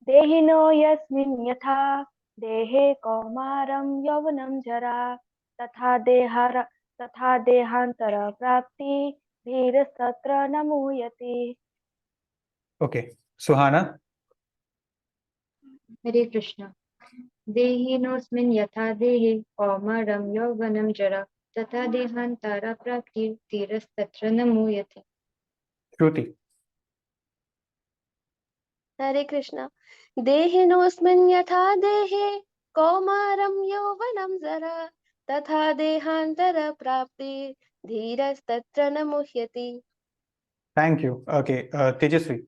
देहिनो यस्मिन् यथा देहे कौमारं यौवनं जरा तथा देहांतर प्राप्ति धीरस्तत्र न मुह्यति। ओके, सुहाना। हरे कृष्ण। देहिनोऽस्मिन् यथा देहे कौमारं यौवनं जरा तथा देहांतर प्राप्ति धीरस्तत्र न मुह्यति। श्रुति। हरे कृष्ण। देहिनोऽस्मिन् यथा देहे कौमारं यौवनं जरा तथा देहांतर प्राप्ति धीरस्तत्र न मुह्यति। Thank you. Okay, Tejaswi.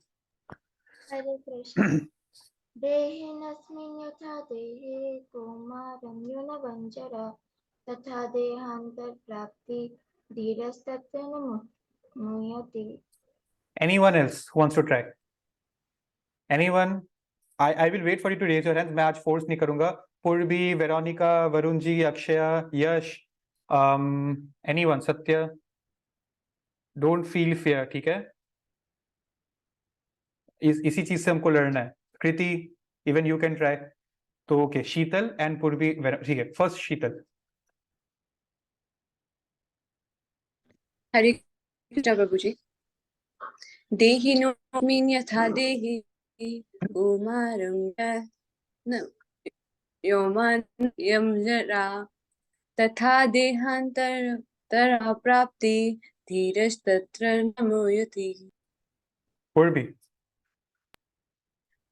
Hare Krishna. देहिनस्मिन् यथा देहे कौमारं यौवनं जरा तथा देहांतर प्राप्ति धीरस्तत्र न मुह्यति। Anyone else who wants to try? Anyone? I will wait for you to raise your hands. मैं आज फोर्स नहीं करूंगा। पूर्वी, वेरोनिका, वरुण जी, अक्षया, यश, anyone, सत्य, डोंट फील फियर। ठीक है, इसी चीज से हमको लड़ना है। कृति, इवन यू कैन ट्राई। तो ओके, शीतल एंड पूर्वी, ठीक है। फर्स्ट शीतल। हरे कृष्ण प्रभु जी। देहिनोऽस्मिन् यथा देहे कौमारं यौवनं जरा तथा देहांतर प्राप्ति धीरस्तत्र न मुह्यति। पूर्वी।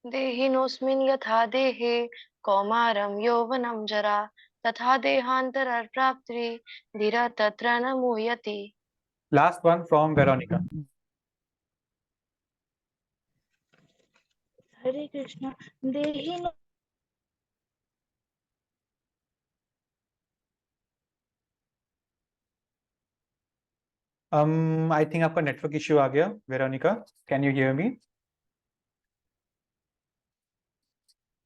देहिनोऽस्मिन् यथा देहे कौमारं यौवनं जरा तथा देहान्तरप्राप्ति धीरा तत्र न मुह्यति। Last one from Veronica. Hare Krishna देहि आई थिंक आपका नेटवर्क इश्यू आ गया Veronica, can you hear me?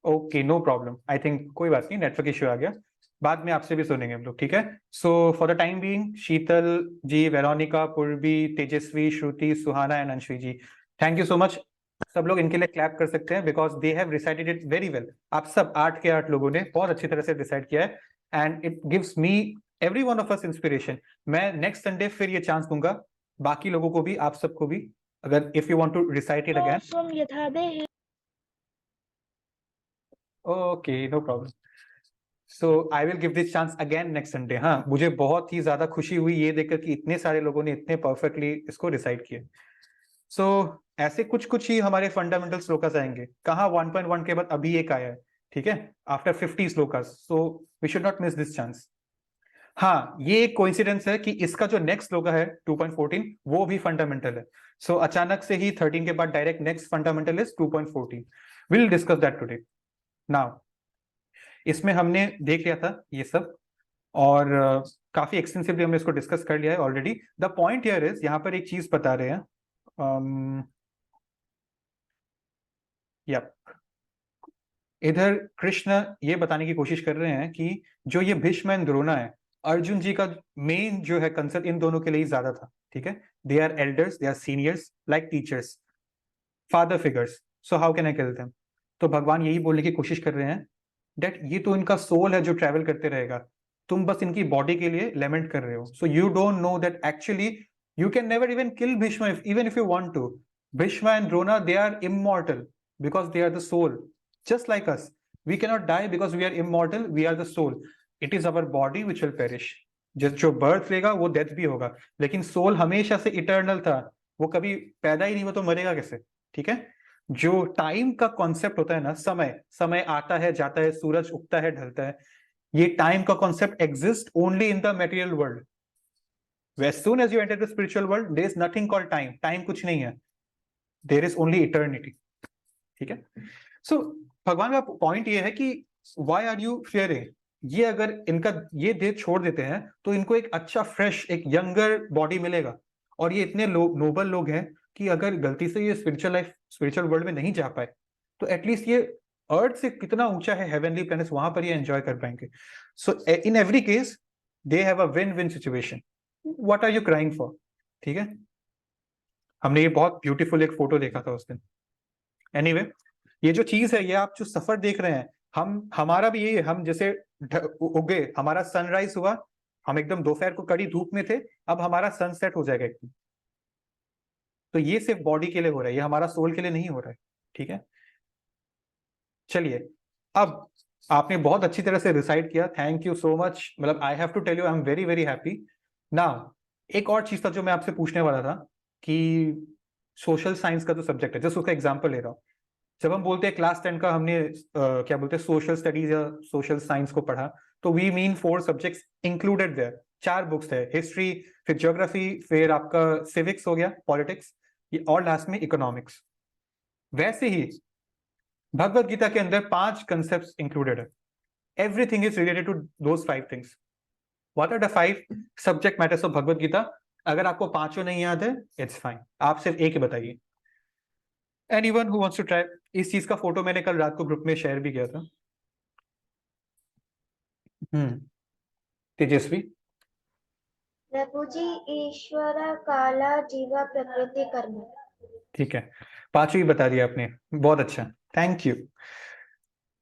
Okay, no problem, I think कोई बात नहीं, नेटवर्क इश्यू आ गया, बाद में आपसे भी सुनेंगे हम लोग, ठीक है? So for the time being Sheetal ji, Veronica, Purvi, Tejaswi, Shruti, Suhana and Anshvi ji, thank you so much. सब लोग इनके लिए क्लैप कर सकते हैं because they have recited it very well. आप सब 8 के 8 लोगों ने बहुत अच्छी तरह से डिसाइड किया है and it gives me every one of us inspiration. मैं नेक्स्ट संडे फिर ये चांस दूंगा बाकी लोगों को भी, आप सबको भी, अगर if you want to recite it again. यथा देहि okay, no problem, so I will give this chance again next Sunday. हाँ, मुझे बहुत ही ज्यादा खुशी हुई ये देखकर कि इतने सारे लोगों ने इतने परफेक्टली इसको डिसाइड किया। सो ऐसे कुछ कुछ ही हमारे फंडामेंटल श्लोकास आएंगे। कहाँ 1.1 के बाद अभी एक आया है, ठीक है, after 50 shlokas, so we should not miss this chance. हाँ, ये एक कोइंसिडेंस है कि इसका जो नेक्स्ट श्लोका है 2.14 वो भी फंडामेंटल है। सो अचानक से ही 13 के बाद direct next fundamental is 2.14। Will discuss that today. Now इसमें हमने देख लिया था ये सब और काफी एक्सटेंसिवली हमने इसको डिस्कस कर लिया है already. The point here is, यहाँ पर एक चीज बता रहे हैं, इधर कृष्ण ये बताने की कोशिश कर रहे हैं कि जो ये भीष्म एंड द्रोणा है, अर्जुन जी का मेन जो है कंसर्न इन दोनों के लिए ज्यादा था, ठीक है? They are elders, they our seniors, like teachers, father figures, so how can I kill them? तो भगवान यही बोलने की कोशिश कर रहे हैं डेट ये तो इनका सोल है जो ट्रेवल करते रहेगा, तुम बस इनकी बॉडी के लिए लेमेंट कर रहे हो। So you don't know that actually you can never even kill Bhishma even if you want to. Bhishma and Drona, they are immortal because they are the soul, just like us. We cannot die because we are immortal, we are the soul. It is our body which will perish. जो birth लेगा वो death भी होगा, लेकिन soul हमेशा से eternal था, वो कभी पैदा ही नहीं हुआ तो मरेगा कैसे, ठीक है? जो टाइम का कॉन्सेप्ट होता है ना, समय समय आता है जाता है, सूरज उगता है ढलता है, ये टाइम का concept exist only in the material world. As soon as you enter the spiritual world, there is nothing called time. Time कुछ नहीं है, there is only eternity, ठीक है? सो भगवान का पॉइंट ये है कि वाई आर यू फियरिंग, ये अगर इनका ये देह छोड़ देते हैं तो इनको एक अच्छा फ्रेश एक यंगर बॉडी मिलेगा, और ये इतने नोबल लोग हैं कि अगर गलती से ये स्पिरिचुअल वर्ल्ड में नहीं जा पाए तो एटलीस्ट ये अर्थ से कितना ऊंचा है हेवनली प्लैनेट्स, वहां पर ये एंजॉय कर पाएंगे। So in every case they have a win win situation. What are you crying for, ठीक है? हमने ये बहुत ब्यूटीफुल एक फोटो देखा था उस दिन। एनीवे, ये जो चीज है, ये आप जो सफर देख रहे हैं, हमारा भी यही है। हम जैसे उगे, हमारा सनराइज हुआ, हम एकदम दोपहर को कड़ी धूप में थे, अब हमारा सनसेट हो जाएगा एकदम। तो ये सिर्फ बॉडी के लिए हो रहा है, ये हमारा सोल के लिए नहीं हो रहा है, ठीक है? चलिए, अब आपने बहुत अच्छी तरह से डिसाइड किया, थैंक यू सो मच। मतलब I have to tell you I am very very happy. Now एक और चीज था जो मैं आपसे पूछने वाला था कि सोशल साइंस का जो सब्जेक्ट है, जस्ट उसका एग्जाम्पल ले रहा हूँ। जब हम बोलते हैं क्लास 10 का हमने क्या बोलते हैं सोशल स्टडीज या सोशल साइंस को पढ़ा, तो we mean 4 subjects included there. 4 books है, हिस्ट्री, फिर ज्योग्राफी, फिर आपका सिविक्स हो गया, पॉलिटिक्स, और लास्ट में इकोनॉमिक्स। वैसे ही भगवत गीता के अंदर 5 कंसेप्ट्स इंक्लूडेड है। Everything is related to those 5 things. What are the 5 subject matters of Bhagavad Gita? अगर आपको 5 नहीं याद है, इट्स फाइन, आप सिर्फ एक ही बताइए। Anyone who wants to try? इस चीज का फोटो मैंने कल रात को ग्रुप में शेयर भी किया था। तेजस्वी। प्रभु जी ईश्वर काला जीवा प्रकृति कर्म। ठीक है, 5 ही बता दिया आपने, बहुत अच्छा, thank you.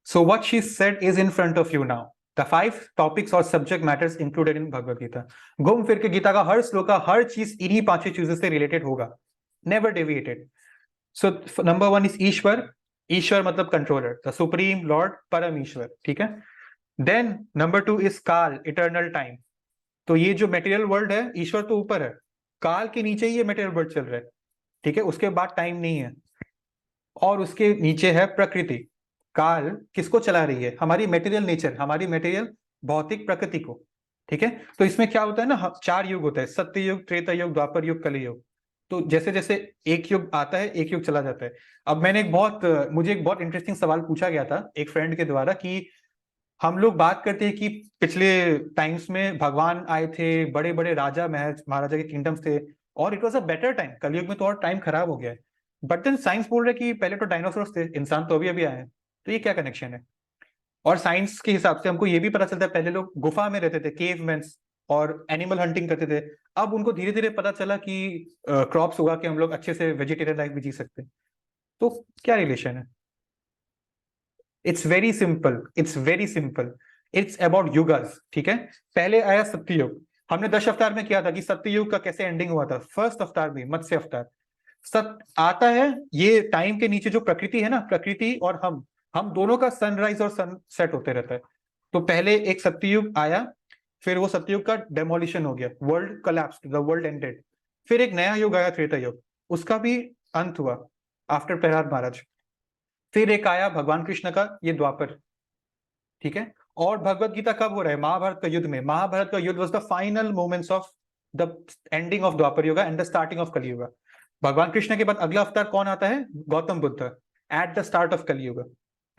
So what she said is in front of you now. The 5 topics or subject matters included in Bhagavad Gita. घूम फिर के गीता का हर श्लोक का हर चीज इन्हीं 5 चीजों से रिलेटेड होगा, never deviated. So number 1 is ईश्वर। ईश्वर मतलब कंट्रोलर, द सुप्रीम लॉर्ड, परम ईश्वर, ठीक है? देन नंबर 2 इज काल, इटर्नल टाइम। तो ये जो मटेरियल वर्ल्ड है, ईश्वर तो ऊपर है, काल के नीचे ही ये मटेरियल वर्ल्ड चल रहा है। ठीक है, उसके बाद टाइम नहीं है, और उसके नीचे है प्रकृति। काल किसको चला रही है? हमारी मेटेरियल नेचर, हमारी मेटेरियल भौतिक प्रकृति को। ठीक है, तो इसमें क्या होता है ना, 4 युग होता है, सत्य युग, त्रेता युग, द्वापर युग, कलयुग। तो जैसे जैसे एक युग आता है, एक युग चला जाता है। अब मैंने मुझे एक बहुत इंटरेस्टिंग सवाल पूछा गया था एक फ्रेंड के द्वारा कि हम लोग बात करते हैं कि पिछले टाइम्स में भगवान आए थे, बड़े बड़े राजा महाराजा के किंगडम्स थे, और it was a better time. कलयुग में तो और टाइम खराब हो गया है। बट देन साइंस बोल रहा है कि पहले तो डायनासोर्स थे, इंसान तो अभी आए हैं। तो ये क्या कनेक्शन है? और साइंस के हिसाब से हमको ये भी पता चलता है, पहले लोग गुफा में रहते थे, केवमेन्स, और एनिमल हंटिंग करते थे। अब उनको धीरे धीरे पता चला कि क्रॉप्स उगा के हम लोग अच्छे से वेजिटेरियन लाइफ भी जी सकते हैं। तो क्या रिलेशन है? It's very simple, it's very simple, it's about yugas. ठीक है, पहले आया सत्ययुग। हमने 10 अवतार में किया था कि सत्ययुग का कैसे एंडिंग हुआ था। फर्स्ट अवतार में मत्स्य अवतार आता है। ये टाइम के नीचे जो प्रकृति है ना, प्रकृति और हम दोनों का सनराइज और सनसेट होते रहता है। तो पहले एक सत्ययुग आया, फिर वो सत्ययुग का डेमोलिशन हो गया, world collapsed, the world ended. फिर एक नया युग आया, त्रेता युग, उसका भी अंत हुआ आफ्टर प्रहलाद महाराज। फिर एक आया भगवान कृष्ण का, ये द्वापर। ठीक है, और भगवत गीता कब हो रहा है? महाभारत का युद्ध में। महाभारत का युद्ध was the final moments of the ending of Dvapara Yuga and the starting of कलयुग। भगवान कृष्ण के बाद अगला अवतार कौन आता है? Gautam Buddha, at the start of Kalyug,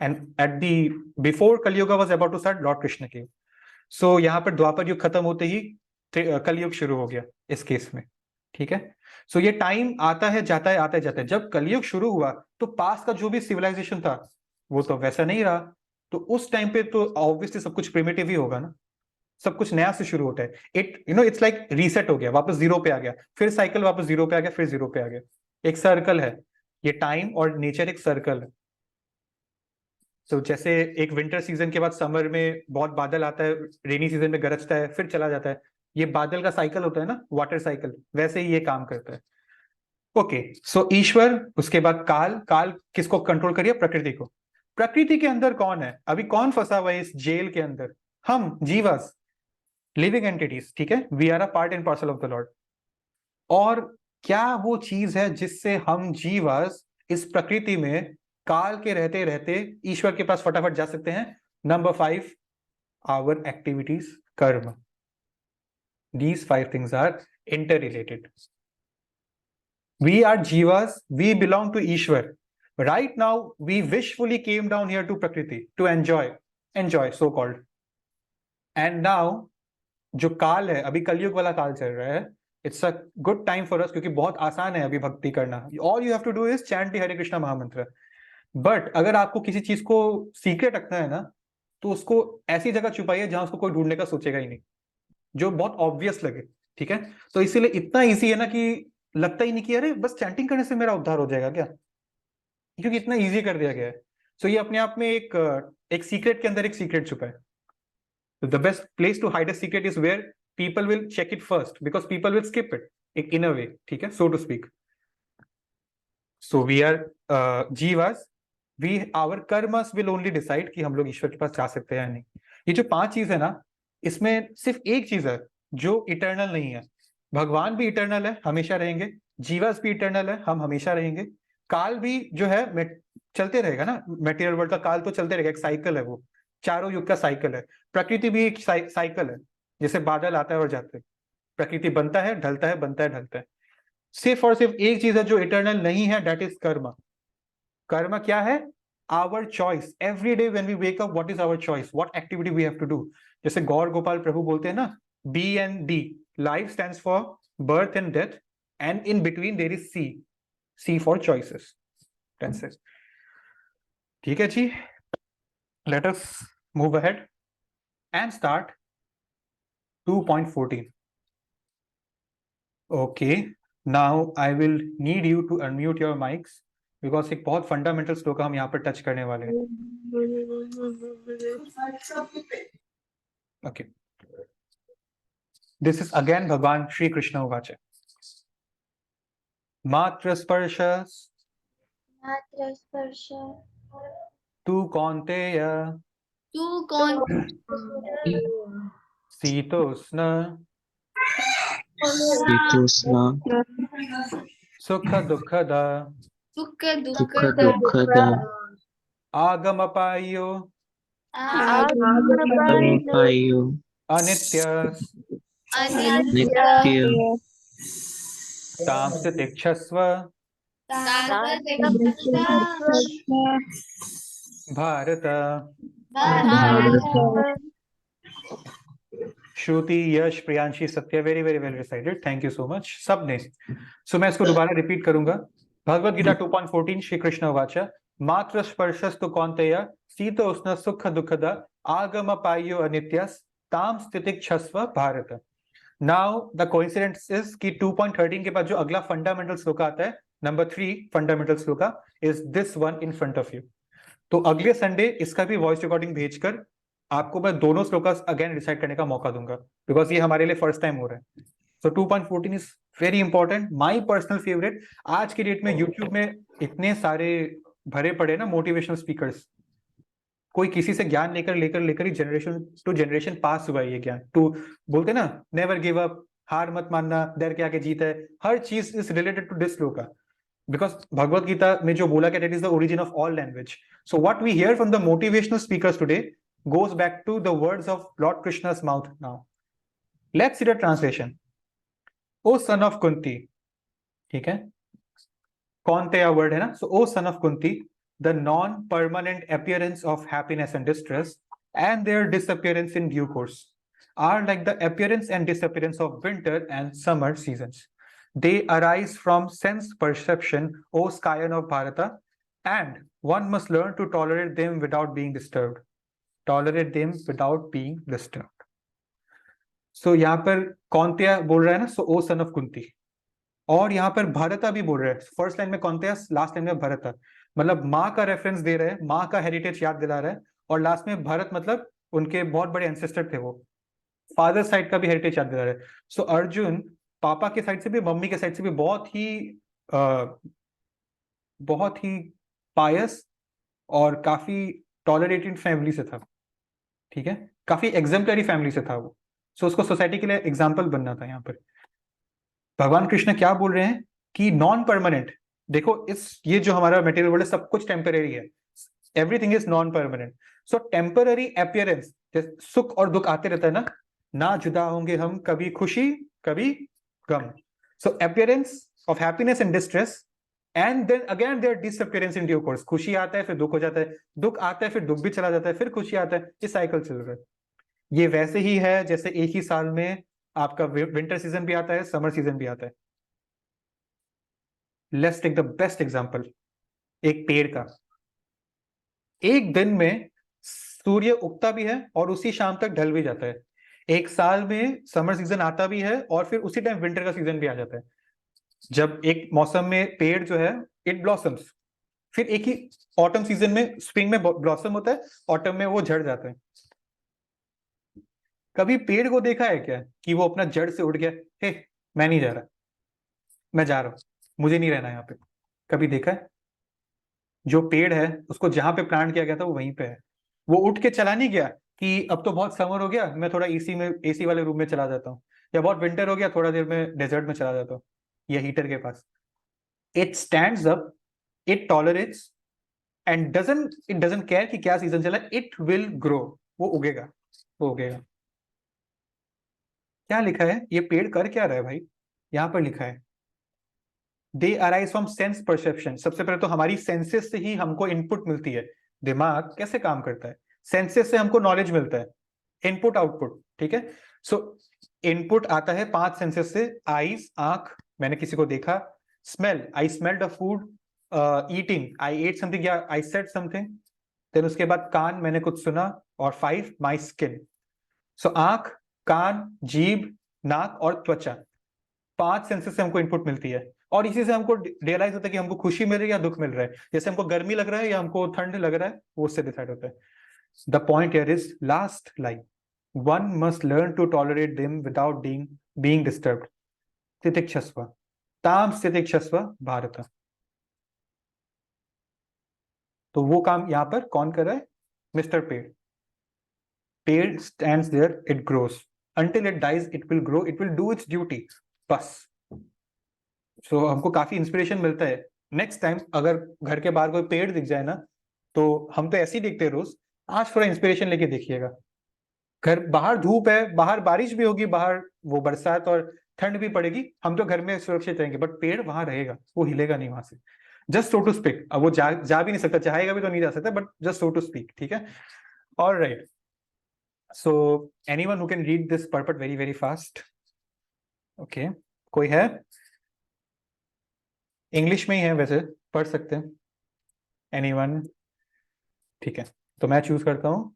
and at the before Kalyug was about to start lord Krishna के। सो यहाँ पर द्वापर युग खत्म होते ही कलयुग शुरू हो गया इस केस में। ठीक है, सो ये टाइम आता है, जाता है, आता है, जाता है। जब कलयुग शुरू हुआ तो पास का जो भी सिविलाइजेशन था वो तो वैसा नहीं रहा। तो उस टाइम पे तो ऑब्वियसली सब कुछ प्रिमिटिव ही होगा ना, सब कुछ नया से शुरू होता है। इट्स लाइक रीसेट हो गया, वापस जीरो पे आ गया, फिर साइकिल वापस जीरो पे आ गया, फिर जीरो पे आ गया। एक सर्कल है, ये टाइम और नेचर एक सर्कल है। तो जैसे एक विंटर सीजन के बाद समर में बहुत बादल आता है, रेनी सीजन में गरजता है, फिर चला जाता है, ये बादल का साइकिल होता है ना, वाटर साइकिल, वैसे ही ये काम करता है। ओके, सो ईश्वर, उसके बाद काल। काल किसको कंट्रोल करिए? प्रकृति को। प्रकृति के अंदर कौन है? अभी कौन फंसा हुआ है इस जेल के अंदर? हम जीवास, लिविंग एंटिटीज। ठीक है, we are a part and parcel of the lord. और क्या वो चीज है जिससे हम जीवास इस प्रकृति में काल के रहते रहते ईश्वर के पास फटाफट जा सकते हैं? नंबर 5, आवर एक्टिविटीज, कर्म। These 5 things are interrelated. We are jivas, we belong to Ishwar. Right now, we wishfully came down here to Prakriti to enjoy so called. And now, जो काल है, अभी कलयुग वाला काल चल रहा है, it's a good time for us, क्योंकि बहुत आसान है अभी भक्ति करना। All you have to do is chant the Hare Krishna महामंत्र। बट अगर आपको किसी चीज को सीक्रेट रखना है ना, तो उसको ऐसी जगह छुपाइए जहां उसको कोई ढूंढने का सोचेगा ही नहीं, जो बहुत ऑब्वियस लगे। ठीक है, तो इसीलिए इतना इजी है ना कि लगता ही नहीं कि अरे बस चैंटिंग करने से मेरा उद्धार हो जाएगा क्या, क्योंकि इतना इजी कर दिया गया है। सो ये अपने आप में एक सीक्रेट के अंदर एक सीक्रेट छुपा है। The best place to hide a secret is where people will check it first, because people will skip it, एक इन अ वे। ठीक है, so to speak. So we are jivas, our karmas will only decide कि हम लोग ईश्वर के पास जा सकते हैं या नहीं। ये जो 5 चीज है ना, इसमें सिर्फ एक चीज है जो इटर्नल नहीं है। भगवान भी इटर्नल है, हमेशा रहेंगे। जीवास भी इटर्नल है, हम हमेशा रहेंगे। काल भी जो है चलते रहेगा ना, मेटीरियल वर्ल्ड का काल तो चलते रहेगा, एक साइकिल है, वो चारों युग का साइकिल है। प्रकृति भी एक साइकिल है, जैसे बादल आता है और जाते हैं, प्रकृति बनता है, ढलता है, बनता है, ढलता है। सिर्फ और सिर्फ एक चीज है जो इटर्नल नहीं है, दैट इज कर्म। कर्म क्या है? Our choice. Every day when we wake up, what is our choice, what activity we have to do. जैसे गौर गोपाल प्रभु बोलते हैं ना, B and D, life stands for birth and death, and in between there is C, C for choices, tenses. ठीक है जी, let us move ahead and start 2.14. Okay, now I will need you to unmute your mics, because एक बहुत fundamental श्लोक हम यहाँ पर touch करने वाले हैं। ओके, दिस इज अगेन भगवान श्री कृष्ण उवाच। मात्र स्पर्श मात्र स्पर्श तू कौन्तेय तू कौन शीतोष्ण शीतोष्ण सुख दुःखद सुख दुःख दुःखद दुःखद आगमपायो अपायो अनित्य अनित्य नित्य तांस तितिक्षस्व भारत भारत श्रुति यश प्रियांशी सत्य very very well recited thank you so much सबने सो मैं इसको दोबारा रिपीट करूंगा भगवद गीता 2.14 श्री कृष्ण वाच मात्र स्पर्शस्तु कौन्तेय शीतोष्ण सुख दुःखद आगम पायो अनित्यस ताम स्थितिक्षस्व Bharata now the coincidence is कि 2.13 के बाद जो अगला फंडामेंटल श्लोक आता है number 3 fundamental shloka is this one in front of you तो अगले संडे इसका भी वॉइस रिकॉर्डिंग भेजकर आपको मैं दोनों श्लोकास अगेन रिसाइट करने का मौका दूंगा बिकॉज ये हमारे लिए फर्स्ट टाइम हो रहा है so 2.14 is very important my personal favourite आज की डेट में यूट्यूब में इतने सारे भरे पड़े ना मोटिवेशनल स्पीकर्स कोई किसी से ज्ञान लेकर ही जनरेशन टू जनरेशन पास हुआ है ये ज्ञान टू बोलते ना नेवर गिव अप हार मत मानना डर के आगे जीत है हर चीज is related to this shloka because Bhagavad Gita में जो बोला गया that is the origin of all language so what we hear from the motivational speakers today goes back to the words of Lord Krishna's mouth now. Let's see the translation. O son of Kunti, ठीक है? Kaunteya word है ना? So, O son of Kunti, the non-permanent appearance of happiness and distress and their disappearance in due course are like the appearance and disappearance of winter and summer seasons. They arise from sense perception, O scion of Bharata, and one must learn to tolerate them without being disturbed. Tolerate them without being disturbed. So यहाँ पर कौंतेया बोल रहा है ना so O son of Kunti और यहाँ पर भरता भी बोल रहा है फर्स्ट लाइन में कौंतेया लास्ट लाइन में भरता मतलब माँ का रेफरेंस दे रहे हैं माँ का हेरिटेज याद दिला रहा है और लास्ट में भरत मतलब उनके बहुत बड़े एंसेस्टर थे वो फादर साइड का भी हेरिटेज याद दिला रहा है सो अर्जुन पापा के साइड से भी मम्मी के साइड से भी बहुत ही पायस और काफी टॉलरेटेड फैमिली से था ठीक है काफी एग्जाम्पलरी फैमिली से था वो सो उसको सोसाइटी के लिए एग्जाम्पल बनना था यहाँ पर भगवान कृष्ण क्या बोल रहे हैं कि नॉन परमानेंट देखो ये जो हमारा मटेरियल वर्ल्ड है सब कुछ टेम्पररी है everything is non permanent so temporary appearance सुख और दुख आते रहता है ना जुदा होंगे हम कभी खुशी कभी गम so appearance of happiness and distress and then again their disappearance in due course खुशी आता है फिर दुख हो जाता है दुख आता है फिर दुख भी चला जाता है फिर खुशी आता है ये साइकिल चल रहा है ये वैसे ही है जैसे एक ही साल में आपका विंटर सीजन भी आता है समर सीजन भी आता है let's take the best example एक पेड़ का एक दिन में सूर्य उगता भी है और उसी शाम तक ढल भी जाता है एक साल में समर सीजन आता भी है और फिर उसी टाइम विंटर का सीजन भी आ जाता है जब एक मौसम में पेड़ जो है इट ब्लॉसम्स फिर एक ही ऑटम सीजन में स्प्रिंग में ब्लॉसम होता है ऑटम में वो झड़ जाता है कभी पेड़ को देखा है क्या कि वो अपना जड़ से उठ गया हे मैं नहीं जा रहा मैं जा रहा हूं मुझे नहीं रहना यहाँ पे कभी देखा है जो पेड़ है उसको जहां पे प्लांट किया गया था वो वहीं पे है वो उठ के चला नहीं गया कि अब तो बहुत समर हो गया मैं थोड़ा एसी वाले रूम में चला जाता हूँ या बहुत विंटर हो गया थोड़ा देर में डेजर्ट में चला जाता हूँ या हीटर के पास it stands up it tolerates and it doesn't care कि क्या सीजन चला इट विल ग्रो वो उगेगा क्या लिखा है ये पेड़ कर क्या रहा है भाई यहां पर लिखा है दे अराइज फ्रॉम सेंस परसेप्शन सबसे पहले तो हमारी सेंसेस से ही हमको इनपुट मिलती है दिमाग कैसे काम करता है सेंसेस से हमको नॉलेज मिलता है इनपुट आउटपुट ठीक है सो इनपुट आता है 5 सेंसेस से आईज आंख मैंने किसी को देखा smell I smelled a food eating I ate something या आई सेड समथिंग देन उसके बाद कान मैंने कुछ सुना और 5 माई स्किन सो आंख कान जीभ नाक और त्वचा 5 सेंसेस से हमको इनपुट मिलती है और इसी से हमको रियलाइज होता है कि हमको खुशी मिल रही है या दुख मिल रहा है जैसे हमको गर्मी लग रहा है या हमको ठंड लग रहा है वो उससे डिसाइड होता है the point here is last line one must learn to tolerate them without being disturbed तितिक्षस्व ताम तितिक्षस्व भारत तो वो काम यहां पर कौन कर रहा है मिस्टर पेड़ stands there it grows until it dies it will grow it will do its duty बस सो हमको काफी इंस्पिरेशन मिलता है। नेक्स्ट टाइम अगर घर के बाहर कोई पेड़ दिख जाए ना, तो हम तो ऐसे ही देखते हैं रोज, आज थोड़ा इंस्पिरेशन लेके देखिएगा। घर बाहर धूप है, बाहर बारिश भी होगी, बाहर वो बरसात और ठंड भी पड़ेगी, हम तो घर में सुरक्षित रहेंगे, बट पेड़ वहां रहेगा, वो हिलेगा नहीं वहां से। जस्ट सो टू स्पीक, अब वो जा भी नहीं सकता, चाहेगा भी तो नहीं जा सकता, but just so to speak, ठीक है। All right, so anyone who can read this purport very very fast? Okay, कोई है? इंग्लिश में ही है वैसे, पढ़ सकते हैं। एनीवन? ठीक है, तो मैं चूज करता हूँ।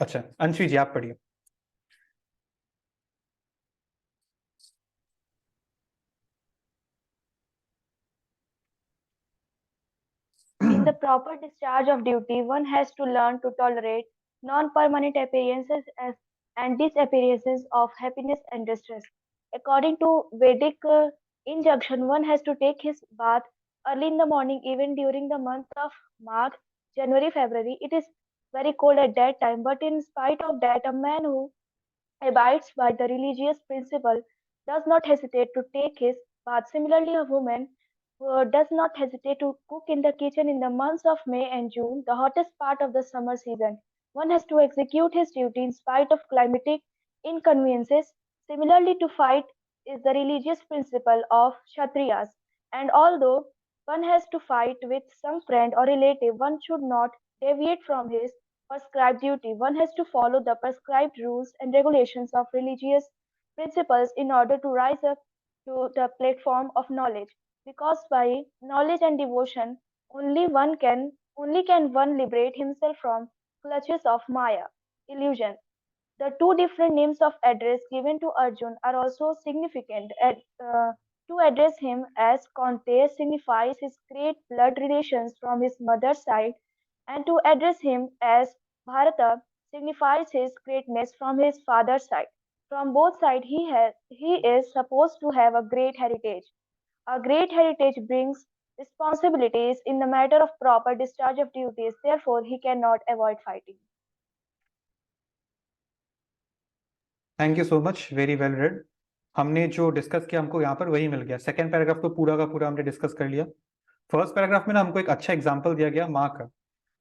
अच्छा, अंशी जी आप पढ़िए। In the proper discharge of duty, one has to learn to tolerate non-permanent appearances and disappearances of happiness and distress. According to Vedic injunction, one has to take his bath early in the morning, even during the month of March, January, February. It is very cold at that time, but in spite of that, a man who abides by the religious principle does not hesitate to take his bath. Similarly, a woman who does not hesitate to cook in the kitchen in the months of May and June, the hottest part of the summer season. One has to execute his duty in spite of climatic inconveniences. Similarly, to fight is the religious principle of Kshatriyas. And although one has to fight with some friend or relative, one should not deviate from his prescribed duty. One has to follow the prescribed rules and regulations of religious principles in order to rise up to the platform of knowledge. Because by knowledge and devotion, only can one liberate himself from clutches of Maya, illusion. The two different names of address given to Arjun are also significant. To address him as Conte signifies his great blood relations from his mother's side, and to address him as Bharata signifies his greatness from his father's side. From both sides, he is supposed to have a great heritage. A great heritage brings responsibilities in the matter of proper discharge of duties, therefore, he cannot avoid fighting. Thank you so much, very well read. हमने जो discuss किया हमको यहाँ पर वही मिल गया। Second paragraph तो पूरा का पूरा हमने डिस्कस कर लिया। फर्स्ट पैराग्राफ में ना हमको एक अच्छा एग्जांपल दिया गया माँ का।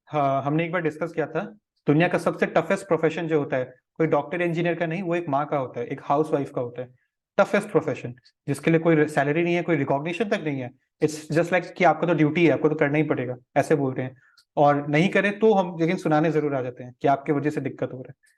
हाँ, हमने एक बार डिस्कस किया था, दुनिया का सबसे टफेस्ट प्रोफेशन जो होता है, कोई डॉक्टर इंजीनियर का नहीं, वो एक माँ का होता है, एक हाउस वाइफ का होता है। टफेस्ट प्रोफेशन, जिसके लिए कोई सैलरी नहीं है, कोई रिकॉग्निशन तक नहीं है। इट्स जस्ट लाइक कि आपको तो ड्यूटी है, आपको तो करना ही पड़ेगा, ऐसे बोलते हैं। और नहीं करें तो हम लेकिन सुनाने जरूर आ जाते हैं कि आपके वजह से दिक्कत हो रहा है।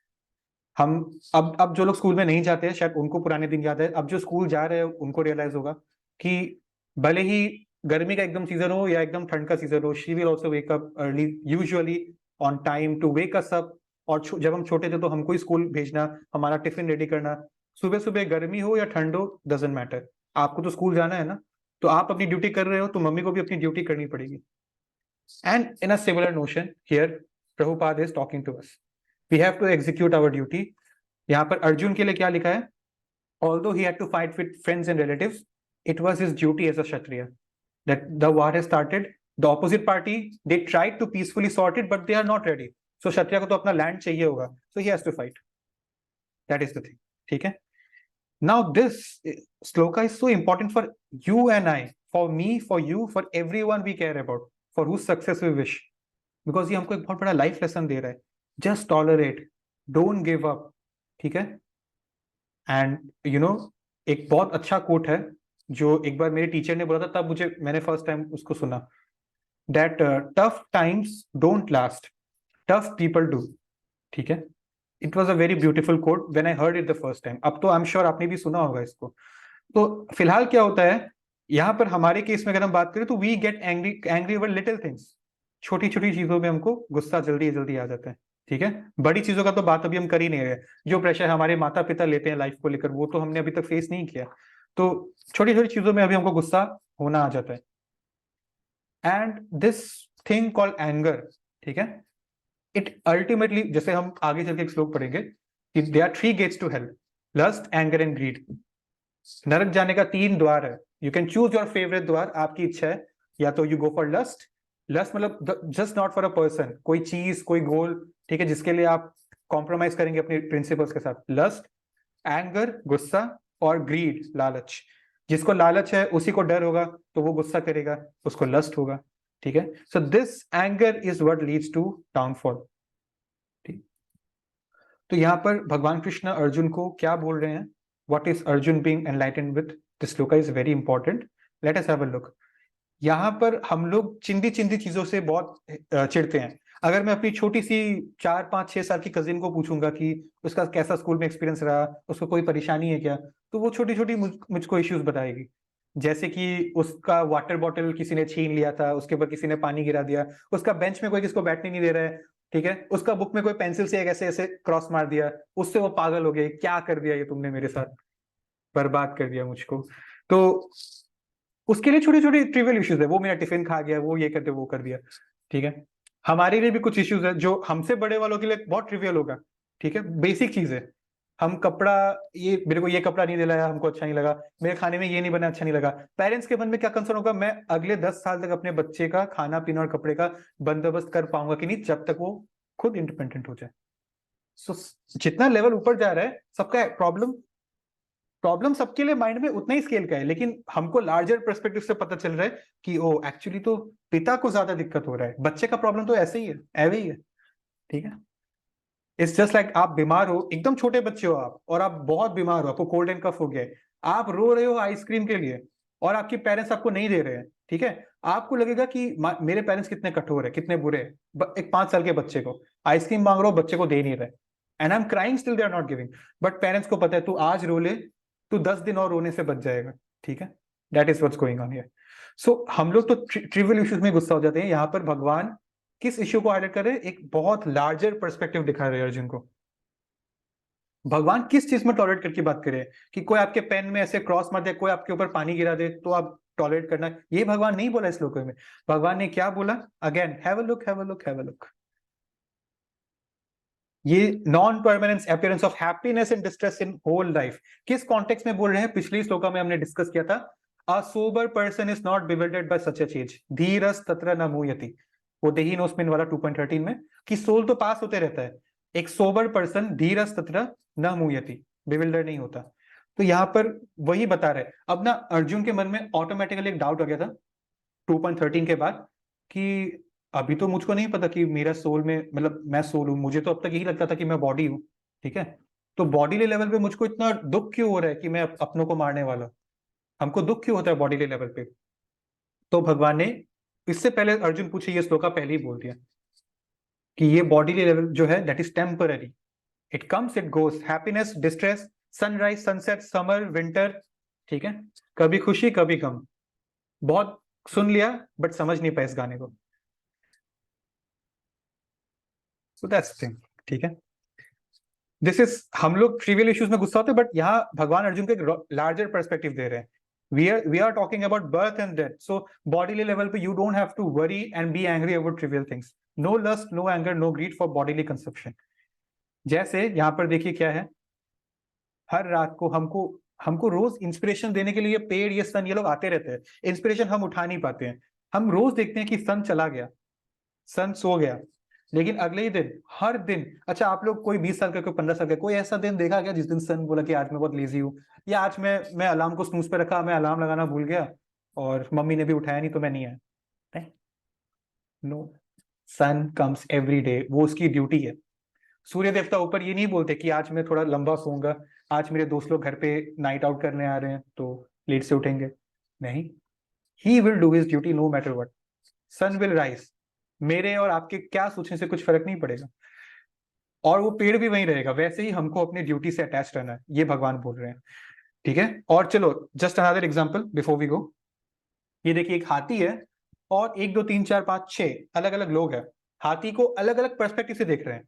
हम अब जो लोग स्कूल में नहीं जाते हैं, शायद उनको पुराने दिन याद है। अब जो स्कूल जा रहे हैं उनको रियलाइज होगा कि भले ही गर्मी का एकदम सीजन हो या एकदम ठंड का सीजन हो, she will also wake up early, usually on time to wake us up. और जब हम छोटे थे तो हमको ही स्कूल भेजना, हमारा टिफिन रेडी करना, सुबह सुबह गर्मी हो या ठंड हो, डजंट मैटर, आपको तो स्कूल जाना है ना। तो आप अपनी ड्यूटी कर रहे हो तो मम्मी को भी अपनी ड्यूटी करनी पड़ेगी। And in a similar notion here Prabhupada is talking to us, we have to execute our duty। यहाँ पर अर्जुन के लिए क्या लिखा है? Although he had to fight with friends and relatives, it was his duty as a Kshatriya that the war has started. The opposite party, they tried to peacefully sort it, but they are not ready. So Kshatriya को तो अपना land चाहिए होगा, so he has to fight. That is the thing, ठीक है? Now this sloka is so important for you and I, for me, for you, for everyone we care about, for whose success we wish, because ये हमको एक बहुत बड़ा life lesson दे रहा है। Just tolerate, don't give up, ठीक है? And you know, एक बहुत अच्छा कोट है जो एक बार मेरे टीचर ने बोला था, तब मैंने फर्स्ट टाइम उसको सुना, that tough times don't last, tough people do, ठीक है? It was a very beautiful quote when I heard it the first time. अब तो आई एम श्योर आपने भी सुना होगा इसको। तो फिलहाल क्या होता है यहाँ पर हमारे केस में, अगर हम बात करें तो we get angry over little things. छोटी छोटी चीजों में हमको गुस्सा जल्दी जल्दी आ जाता है, ठीक है? बड़ी चीजों का तो बात अभी हम कर ही नहीं रहे। जो प्रेशर हमारे माता पिता लेते हैं लाइफ को लेकर, वो तो हमने अभी तक फेस नहीं किया। तो छोटी छोटी चीजों में अभी हमको गुस्सा होना आ जाता है। And this thing called anger, ठीक है, इट अल्टीमेटली, जैसे हम आगे चल के एक श्लोक पढ़ेंगे, they are 3 gates to hell, lust, anger and greed. नरक जाने का 3 द्वार है। You can choose your favourite dwar, आपकी इच्छा है। या तो you go for lust, lust मतलब just not for a person, कोई चीज, कोई गोल, ठीक है, जिसके लिए आप कॉम्प्रोमाइज करेंगे अपने प्रिंसिपल्स के साथ। लस्ट, एंगर, गुस्सा, और ग्रीड, लालच। जिसको लालच है उसी को डर होगा, तो वो गुस्सा करेगा, उसको लस्ट होगा। ठीक है, so this anger is what leads to downfall. ठीक, तो यहाँ पर भगवान कृष्ण अर्जुन को क्या बोल रहे हैं? What is Arjun being enlightened with? This shloka is very important, let us have a look. यहाँ पर हम लोग चिंदी चिंदी चीजों से बहुत चिढ़ते हैं। अगर मैं अपनी छोटी सी 4, 5, 6 साल की कजिन को पूछूंगा कि उसका कैसा स्कूल में एक्सपीरियंस रहा, उसको कोई परेशानी है क्या, तो वो छोटी छोटी मुझको इश्यूज बताएगी। जैसे कि उसका वाटर बॉटल किसी ने छीन लिया था, उसके ऊपर किसी ने पानी गिरा दिया, उसका बेंच में कोई किसको बैठने नहीं दे रहा है, ठीक है, उसका बुक में कोई पेंसिल से ऐसे ऐसे क्रॉस मार दिया, उससे वो पागल हो गए, क्या कर दिया ये तुमने मेरे साथ, बर्बाद कर दिया मुझको। तो उसके लिए छोटे छोटे ट्रिवियल इश्यूज है, वो मेरा टिफिन खा गया, वो ये कर दिया, वो कर दिया। ठीक है, हमारे लिए भी कुछ इश्यूज है जो हमसे बड़े वालों के लिए बहुत ट्रिवियल होगा। ठीक है, बेसिक चीज है। हम कपड़ा, ये मेरे को ये कपड़ा नहीं दिलाया, हमको अच्छा नहीं लगा, मेरे खाने में ये नहीं बना, अच्छा नहीं लगा। पेरेंट्स के मन में क्या कंसर्न होगा, मैं अगले 10 साल तक अपने बच्चे का खाना पीना और कपड़े का बंदोबस्त कर पाऊंगा कि नहीं, जब तक वो खुद इंडिपेंडेंट हो जाए। सो जितना लेवल ऊपर जा रहा है, सबका प्रॉब्लम सबके लिए माइंड में उतना ही स्केल का है, लेकिन हमको लार्जर पर्सपेक्टिव से पता चल रहा है कि ओ एक्चुअली तो पिता को ज्यादा दिक्कत हो रहा है, बच्चे का प्रॉब्लम तो ऐसे ही है, ऐवे ही है। ठीक है, इट्स जस्ट लाइक आप बीमार हो, एकदम छोटे बच्चे हो आप, और आप बहुत बीमार हो, आपको कोल्ड एंड कफ हो गया है, आप रो रहे हो आइसक्रीम के लिए और आपके पेरेंट्स आपको नहीं दे रहे हैं। ठीक है, आपको लगेगा कि मेरे पेरेंट्स कितने कठोर है, कितने बुरे हैं। एक 5 साल के बच्चे को आइसक्रीम मांग रहा हो, बच्चे को दे नहीं रहे, and I am crying still they are not giving. But parents को पता है तू आज रो ले, तू 10 दिन और रोने से बच जाएगा। ठीक है, that is what's going on here. So हम लोग तो ट्रिवियल इश्यूज में गुस्सा हो जाते हैं। यहाँ पर भगवान किस इश्यू को हाईलाइट कर रहे हैं? एक बहुत लार्जर पर्सपेक्टिव दिखा रहे हैं अर्जुन को। भगवान किस चीज में टॉलरेट करके बात करे कि कोई आपके पेन में ऐसे क्रॉस मार दे, कोई आपके ऊपर पानी गिरा दे, तो आप टॉलरेट करना, ये भगवान नहीं बोला इस श्लोक में। भगवान ने क्या बोला? Again have a look, have a look, have a look. ये non permanence appearance of happiness and distress in whole life किस कॉन्टेक्स्ट में बोल रहे हैं? पिछली श्लोका में हमने डिस्कस किया था, a sober person is not bewildered by such a change, धीरस तत्र न मुह्यति। वो देहिनोस्मिन वाला 2.13 में, कि सोल तो पास होते रहता है, एक सोबर पर्सन धीरस तत्र न मुह्यति, bewildered नहीं होता। तो यहाँ पर वही बता रहे। अब ना अर्जुन के मन में ऑटोमेटिकली एक डाउट आ गया था 2.13 के बाद कि अभी तो मुझको नहीं पता कि मेरा सोल में, मतलब मैं सोल हूं, मुझे तो अब तक यही लगता था कि मैं बॉडी हूं। ठीक है, तो बॉडीली लेवल पे मुझको इतना दुख क्यों हो रहा है कि मैं अपनों को मारने वाला, हमको दुख क्यों होता है बॉडीली लेवल पे? तो भगवान ने इससे पहले अर्जुन पूछे ये श्लोका पहले ही बोल दिया कि ये बॉडीली लेवल जो है that is temporary, it comes it goes, happiness, distress, sunrise, sunset, summer, winter. ठीक है, कभी खुशी कभी गम। बहुत सुन लिया बट समझ नहीं पाए इस गाने को। So that's thing. ठीक है, दिस इज, हम लोग ट्रिवियल इश्यूज में गुस्सा होते हैं, बट यहाँ भगवान अर्जुन को एक लार्जर पर्सपेक्टिव दे रहे हैं। we are talking about birth and death, so bodily level पे you don't have to worry and be angry over trivial things. No lust, no anger, no greed for bodily consumption. जैसे यहाँ पर देखिए क्या है, हर रात को हमको रोज इंस्पिरेशन देने के लिए पेड़, ये सन, ये लोग आते रहते हैं। इंस्पिरेशन हम उठा नहीं पाते हैं। हम रोज देखते हैं कि सन चला गया, सन सो गया, लेकिन अगले ही दिन, हर दिन, अच्छा आप लोग कोई 20 साल का, कोई 15 साल का, कोई ऐसा दिन देखा क्या जिस दिन सन बोला कि आज मैं बहुत लेजी हूँ, या आज मैं अलार्म को स्नूज पे रखा, मैं अलार्म लगाना भूल गया और मम्मी ने भी उठाया नहीं तो मैं नहीं आया? नो, सन कम्स एवरी डे, वो उसकी ड्यूटी है। सूर्य देवता ऊपर ये नहीं बोलते कि आज मैं थोड़ा लंबा सोऊंगा, आज मेरे दोस्त लोग घर पे नाइट आउट करने आ रहे हैं तो लेट से उठेंगे, नहीं, he will do his duty no matter what. Sun will rise, मेरे और आपके क्या सोचने से कुछ फर्क नहीं पड़ेगा, और वो पेड़ भी वहीं रहेगा। वैसे ही हमको अपनी ड्यूटी से अटैच रहना है, ये भगवान बोल रहे हैं। ठीक है, और चलो just another example before we go. ये देखिए एक हाथी है और 1 2 3 4 5 6 अलग अलग लोग हैं, हाथी को अलग अलग पर्सपेक्टिव से देख रहे हैं।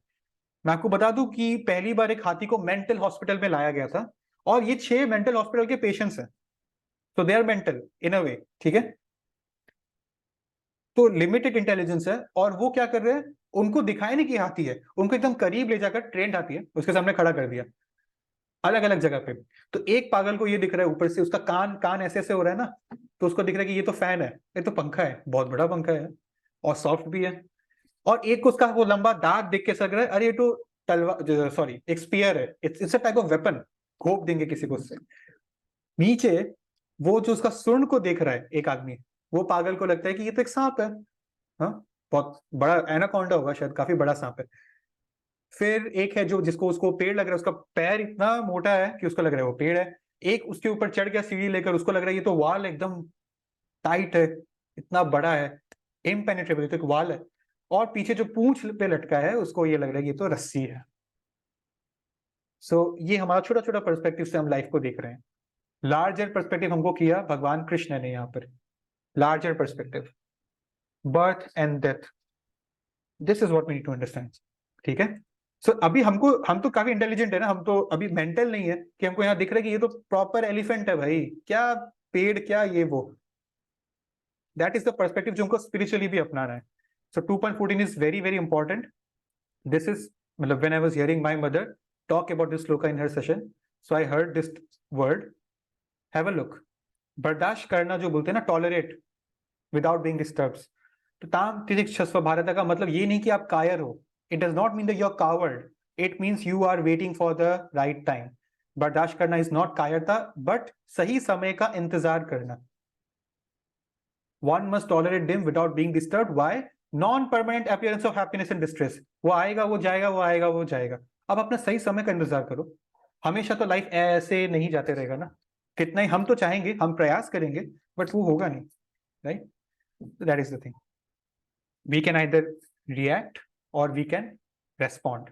मैं आपको बता दूं कि पहली बार एक हाथी को मेंटल हॉस्पिटल में लाया गया था, और ये 6 मेंटल हॉस्पिटल के पेशेंट्स हैं, तो they are mental in a way. ठीक है, तो लिमिटेड इंटेलिजेंस है, और वो क्या कर रहे हैं, उनको दिखाया नहीं कि हाथी है, उनको एकदम करीब ले जाकर ट्रेंड हाथी है उसके सामने खड़ा कर दिया अलग अलग जगह पे। तो एक पागल को ये दिख रहा है ऊपर से, उसका कान ऐसे ऐसे हो रहा है ना, तो उसको दिख रहा है कि ये तो फैन है, ये तो पंखा है, बहुत बड़ा पंखा है और सॉफ्ट भी है। और एक को उसका वो लंबा दांत देख के लग रहा है अरे ये तो तलवार, सॉरी एक स्पीयर है, it's a type of weapon, घोप देंगे किसी को उससे। नीचे वो जो उसका सुर्ण को देख रहा है एक आदमी, वो पागल को लगता है कि ये तो एक सांप है, हाँ बहुत बड़ा एनाकोंडा होगा शायद, काफी बड़ा सांप है। फिर एक है जो जिसको उसको पेड़ लग रहा है, उसका पैर इतना मोटा है कि उसको लग रहा है वो पेड़ है। एक उसके ऊपर चढ़ गया सीढ़ी लेकर, उसको लग रहा है ये तो वाल एकदम टाइट है, इतना बड़ा है, इम्पेनेट्रेबल, तो एक वाल है। और पीछे जो पूंछ पे लटका है उसको ये लग रहा है कि ये तो रस्सी है। सो ये हमारा छोटा छोटा पर्सपेक्टिव से हम लाइफ को देख रहे हैं। लार्जर पर्सपेक्टिव हमको किया भगवान कृष्ण ने यहाँ पर, larger perspective, birth and death, this is what we need to understand. ठीक है, सो अभी हम तो काफी इंटेलिजेंट है ना, हम तो अभी मेंटल नहीं है कि हमको यहाँ दिख रहा है कि ये तो प्रॉपर एलिफेंट है भाई, क्या पेड़ क्या ये वो। दैट इज द पर्सपेक्टिव जो हमको स्पिरिचुअली भी अपनाना है। So 2.14 is very very important. This is मतलब when I was hearing my mother talk about this shloka in her session, so I heard this word, have a look, बर्दाश्त करना जो बोलते हैं ना, tolerate without being disturbed। तो ताम तितिक्षस्व भारत का मतलब ये नहीं कि आप कायर हो, it does not mean that you're coward, it means you are waiting for the right time। बर्दाश्त करना is not कायरता, but सही समय का इंतजार करना। One must tolerate them without being disturbed। Why? Non-permanent appearance of happiness and distress। वो आएगा वो जाएगा, वो आएगा वो जाएगा। अब अपना सही समय का इंतजार करो। हमेशा तो लाइफ ऐसे नहीं जाते रहेगा ना, कितना ही हम तो चाहेंगे, हम प्रयास करेंगे, बट वो होगा नहीं, right? That is the thing. We can either react or we can respond.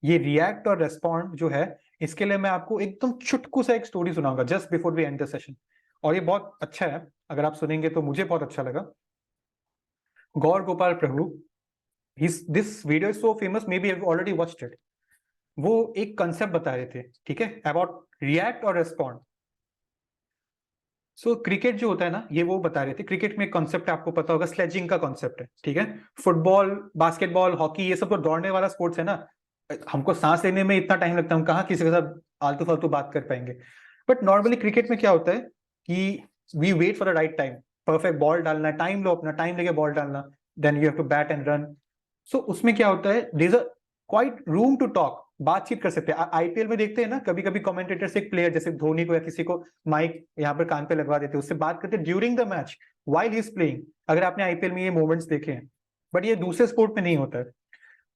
ये रिएक्ट और रेस्पॉन्ड जो है, इसके लिए मैं आपको एकदम चुटकू सा एक स्टोरी सुनाऊंगा just before we end the session, और ये बहुत अच्छा है, अगर आप सुनेंगे तो मुझे बहुत अच्छा लगा। गौर गोपाल प्रभु, this video is so famous, maybe you've already watched it। वो एक कंसेप्ट बता रहे थे, ठीक है, अबाउट रिएक्ट और रेस्पॉन्ड। सो क्रिकेट जो होता है ना, ये वो बता रहे थे, क्रिकेट में एक कॉन्सेप्ट आपको पता होगा, स्लेजिंग का कॉन्सेप्ट है, ठीक है। फुटबॉल, बास्केटबॉल, हॉकी, ये सब तो दौड़ने वाला स्पोर्ट्स है ना, हमको सांस लेने में इतना टाइम लगता है, हम कहाँ किसी के साथ आलतू फालतू बात कर पाएंगे। बट नॉर्मली क्रिकेट में क्या होता है कि we wait for the right time, perfect ball डालना, टाइम लो अपना, टाइम लेके बॉल डालना, then you have to bat and run. So उसमें क्या होता है, there is a quite room to talk, बातचीत कर सकते हैं। आईपीएल में देखते हैं ना, कभी कभी कमेंटेटर से एक प्लेयर जैसे धोनी को या किसी को माइक यहाँ पर कान पे लगवा देते हैं, उससे बात करते हैं during the match while he is playing. अगर आपने आईपीएल में ये मोमेंट्स देखे हैं, बट ये दूसरे स्पोर्ट में नहीं होता है।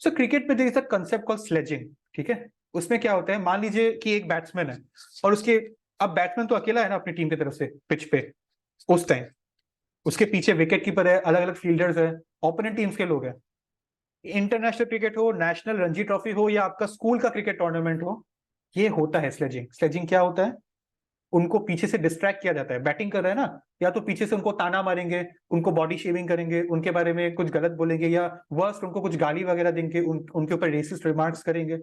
सो क्रिकेट में there is a concept called sledging, ठीक है। उसमें क्या होता है, मान लीजिए कि एक बैट्समैन है और उसके, अब बैट्समैन तो अकेला है ना अपनी टीम की तरफ से पिच पे उस टाइम, उसके पीछे विकेट कीपर है, अलग अलग फील्डर्स है, ओपोनेंट टीम्स के लोग हैं। इंटरनेशनल क्रिकेट हो, नेशनल रणजी ट्रॉफी हो, या आपका स्कूल का क्रिकेट टूर्नामेंट हो, ये होता है स्लेजिंग। स्लेजिंग क्या होता है, उनको पीछे से डिस्ट्रैक्ट किया जाता है। बैटिंग कर रहे हैं ना, या तो पीछे से उनको ताना मारेंगे, उनको बॉडी शेविंग करेंगे, उनके बारे में कुछ गलत बोलेंगे, या वर्स्ट उनको कुछ गाली वगैरह देंगे, उनके ऊपर रेसिस्ट रिमार्क्स करेंगे,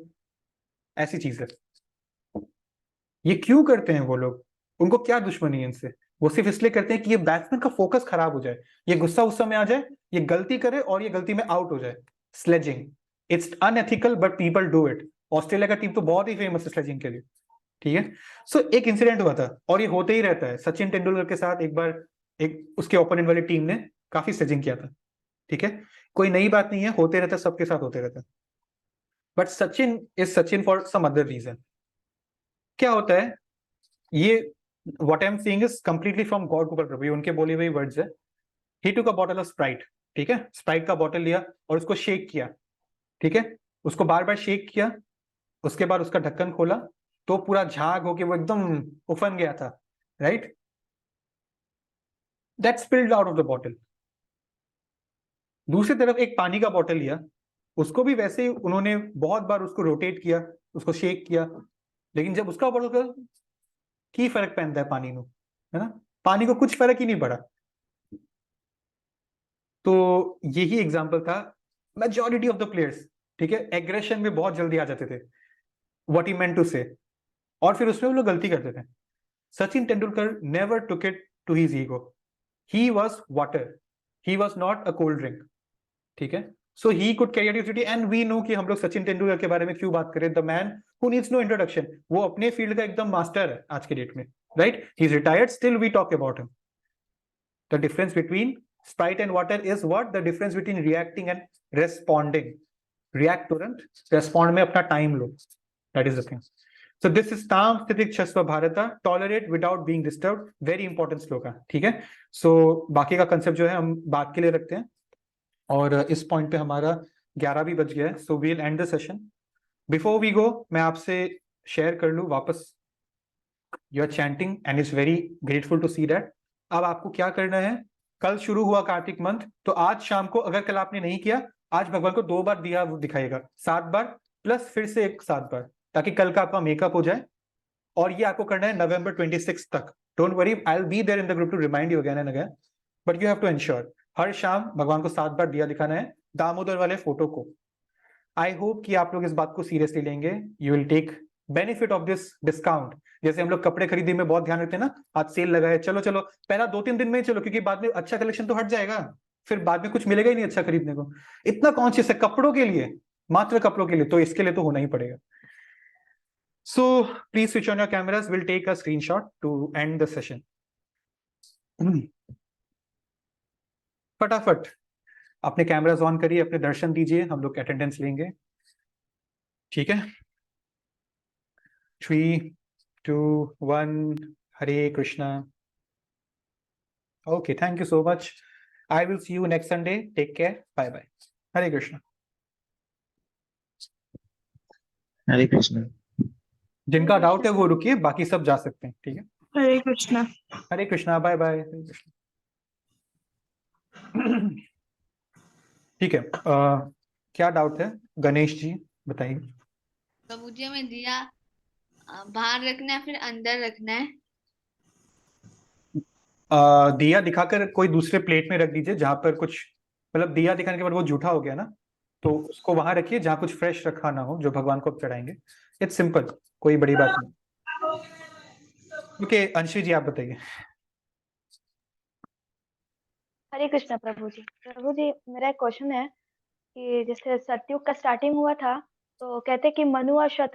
ऐसी चीज है। ये क्यों करते हैं वो लोग, उनको क्या दुश्मनी है इनसे? वो सिर्फ इसलिए करते हैं कि ये बैट्समैन का फोकस खराब हो जाए, ये गुस्सा उस्सा में आ जाए, ये गलती करे और ये गलती में आउट हो जाए। Sledging, it's unethical but people do it. Australia का टीम तो बहुत ही फेमस है स्लेजिंग के लिए, ठीक है। सो एक इंसिडेंट हुआ था और ये होते ही रहता है। सचिन तेंदुलकर के साथ एक बार एक उसके ओपोनेंट वाली टीम ने काफी स्लेजिंग किया था, ठीक है। कोई नई बात नहीं है, होते रहता है, सबके साथ होते रहता है। But Sachin is Sachin for some other reason. क्या होता है, ये what I'm saying is completely from God Gopal Prabhu, उनके बोले हुए वर्ड्स है। He took a bottle of Sprite, ठीक है, स्प्राइट का बॉटल लिया और उसको शेक किया, ठीक है, उसको बार बार शेक किया, उसके बाद उसका ढक्कन खोला तो पूरा झाग होके वो एकदम उफन गया था, right. That spilled out of the bottle. दूसरी तरफ एक पानी का बॉटल लिया, उसको भी वैसे ही उन्होंने बहुत बार उसको रोटेट किया, उसको शेक किया, लेकिन जब उसका बॉटल की फर्क पैदा है पानी में, है ना, पानी को कुछ फर्क ही नहीं पड़ा। तो यही एग्जांपल था मेजॉरिटी ऑफ द प्लेयर्स, ठीक है, एग्रेशन में बहुत जल्दी आ जाते थे, व्हाट ही मेंट टू से, और फिर उसमें वो लोग गलती करते थे। Sachin Tendulkar never took it to his ego, he was water, he was not a cold drink, ठीक है। So he could carry out his duty, and we know कि हम लोग सचिन तेंदुलकर के बारे में क्यों बात करें, the man who needs no introduction. वो अपने फील्ड का एकदम मास्टर है आज के डेट में, right. He is retired, still we talk about him. The difference between Sprite and water is what? The difference between reacting and responding. React तुरंत, respond में अपना time low, that is the thing. So this is ताम स्थितिक छस्व भारता tolerate without being disturb, very important श्लोक है, ठीक है। सो बाकी का कंसेप्ट जो है हम बात के लिए रखते हैं, और इस पॉइंट पे हमारा 11 भी बज गया है, so we'll end the session. Before we go, मैं आपसे शेयर कर लूं वापस, you are chanting and it's very grateful to see that. अब आपको क्या करना है, कल शुरू हुआ कार्तिक मंथ, तो आज शाम को, अगर कल आपने नहीं किया, आज भगवान को 2 बार दिया दिखाएगा, 7 बार प्लस फिर से एक 7 बार, ताकि कल का आपका मेकअप हो जाए। और ये आपको करना है नवंबर 26 तक। Don't worry, I will be there in the group to remind you again and again, but you have to ensure हर शाम भगवान को 7 बार दिया दिखाना है, दामोदर वाले फोटो को। आई होप कि आप लोग इस बात को सीरियसली लेंगे, you will take benefit of this discount. जैसे हम लोग कपड़े खरीदने में बहुत ध्यान रखते हैं ना, आज सेल लगा है, चलो चलो पहला 2-3 दिन में ही चलो, क्योंकि बाद में अच्छा कलेक्शन तो हट जाएगा, फिर बाद में कुछ मिलेगा ही नहीं अच्छा खरीदने को। इतना कॉन्शियस है कपड़ों के लिए, मात्र कपड़ों के लिए, तो इसके लिए तो होना ही पड़ेगा। So please switch on your cameras, will take a screenshot to end the session. फटाफट अपने कैमरास ऑन करिए, अपने दर्शन दीजिए, हम लोग अटेंडेंस लेंगे, ठीक है। 3, 2, 1, Hare Krishna. Okay, thank you so much. I will see you next Sunday, take care, bye bye, Hare Krishna. Hare Krishna. जिनका डाउट है वो रुकिए, बाकी सब जा सकते हैं, ठीक है। हरे कृष्णा। हरे कृष्णा, बाय बाय, हरे कृष्णा। ठीक है, क्या डाउट है गणेश जी, बताइए। प्रभु जी हमें दिया बाहर रखना है फिर अंदर रखना है? दिया दिखाकर कोई दूसरे प्लेट में रख दीजिए, जहां पर कुछ, मतलब दिया दिखाने के बाद वो जूठा हो गया ना, तो उसको वहां रखिए जहां कुछ फ्रेश रखा ना हो, जो भगवान को आप चढ़ाएंगे। इट्स सिंपल, कोई बड़ी बात नहीं। ओके, अंशी जी आप बताइए। हरे कृष्णा प्रभु जी। प्रभु जी, मेरा एक क्वेश्चन है कि जैसे सतयुग का स्टार्टिंग हुआ था, तो कहते हैं कि मनु और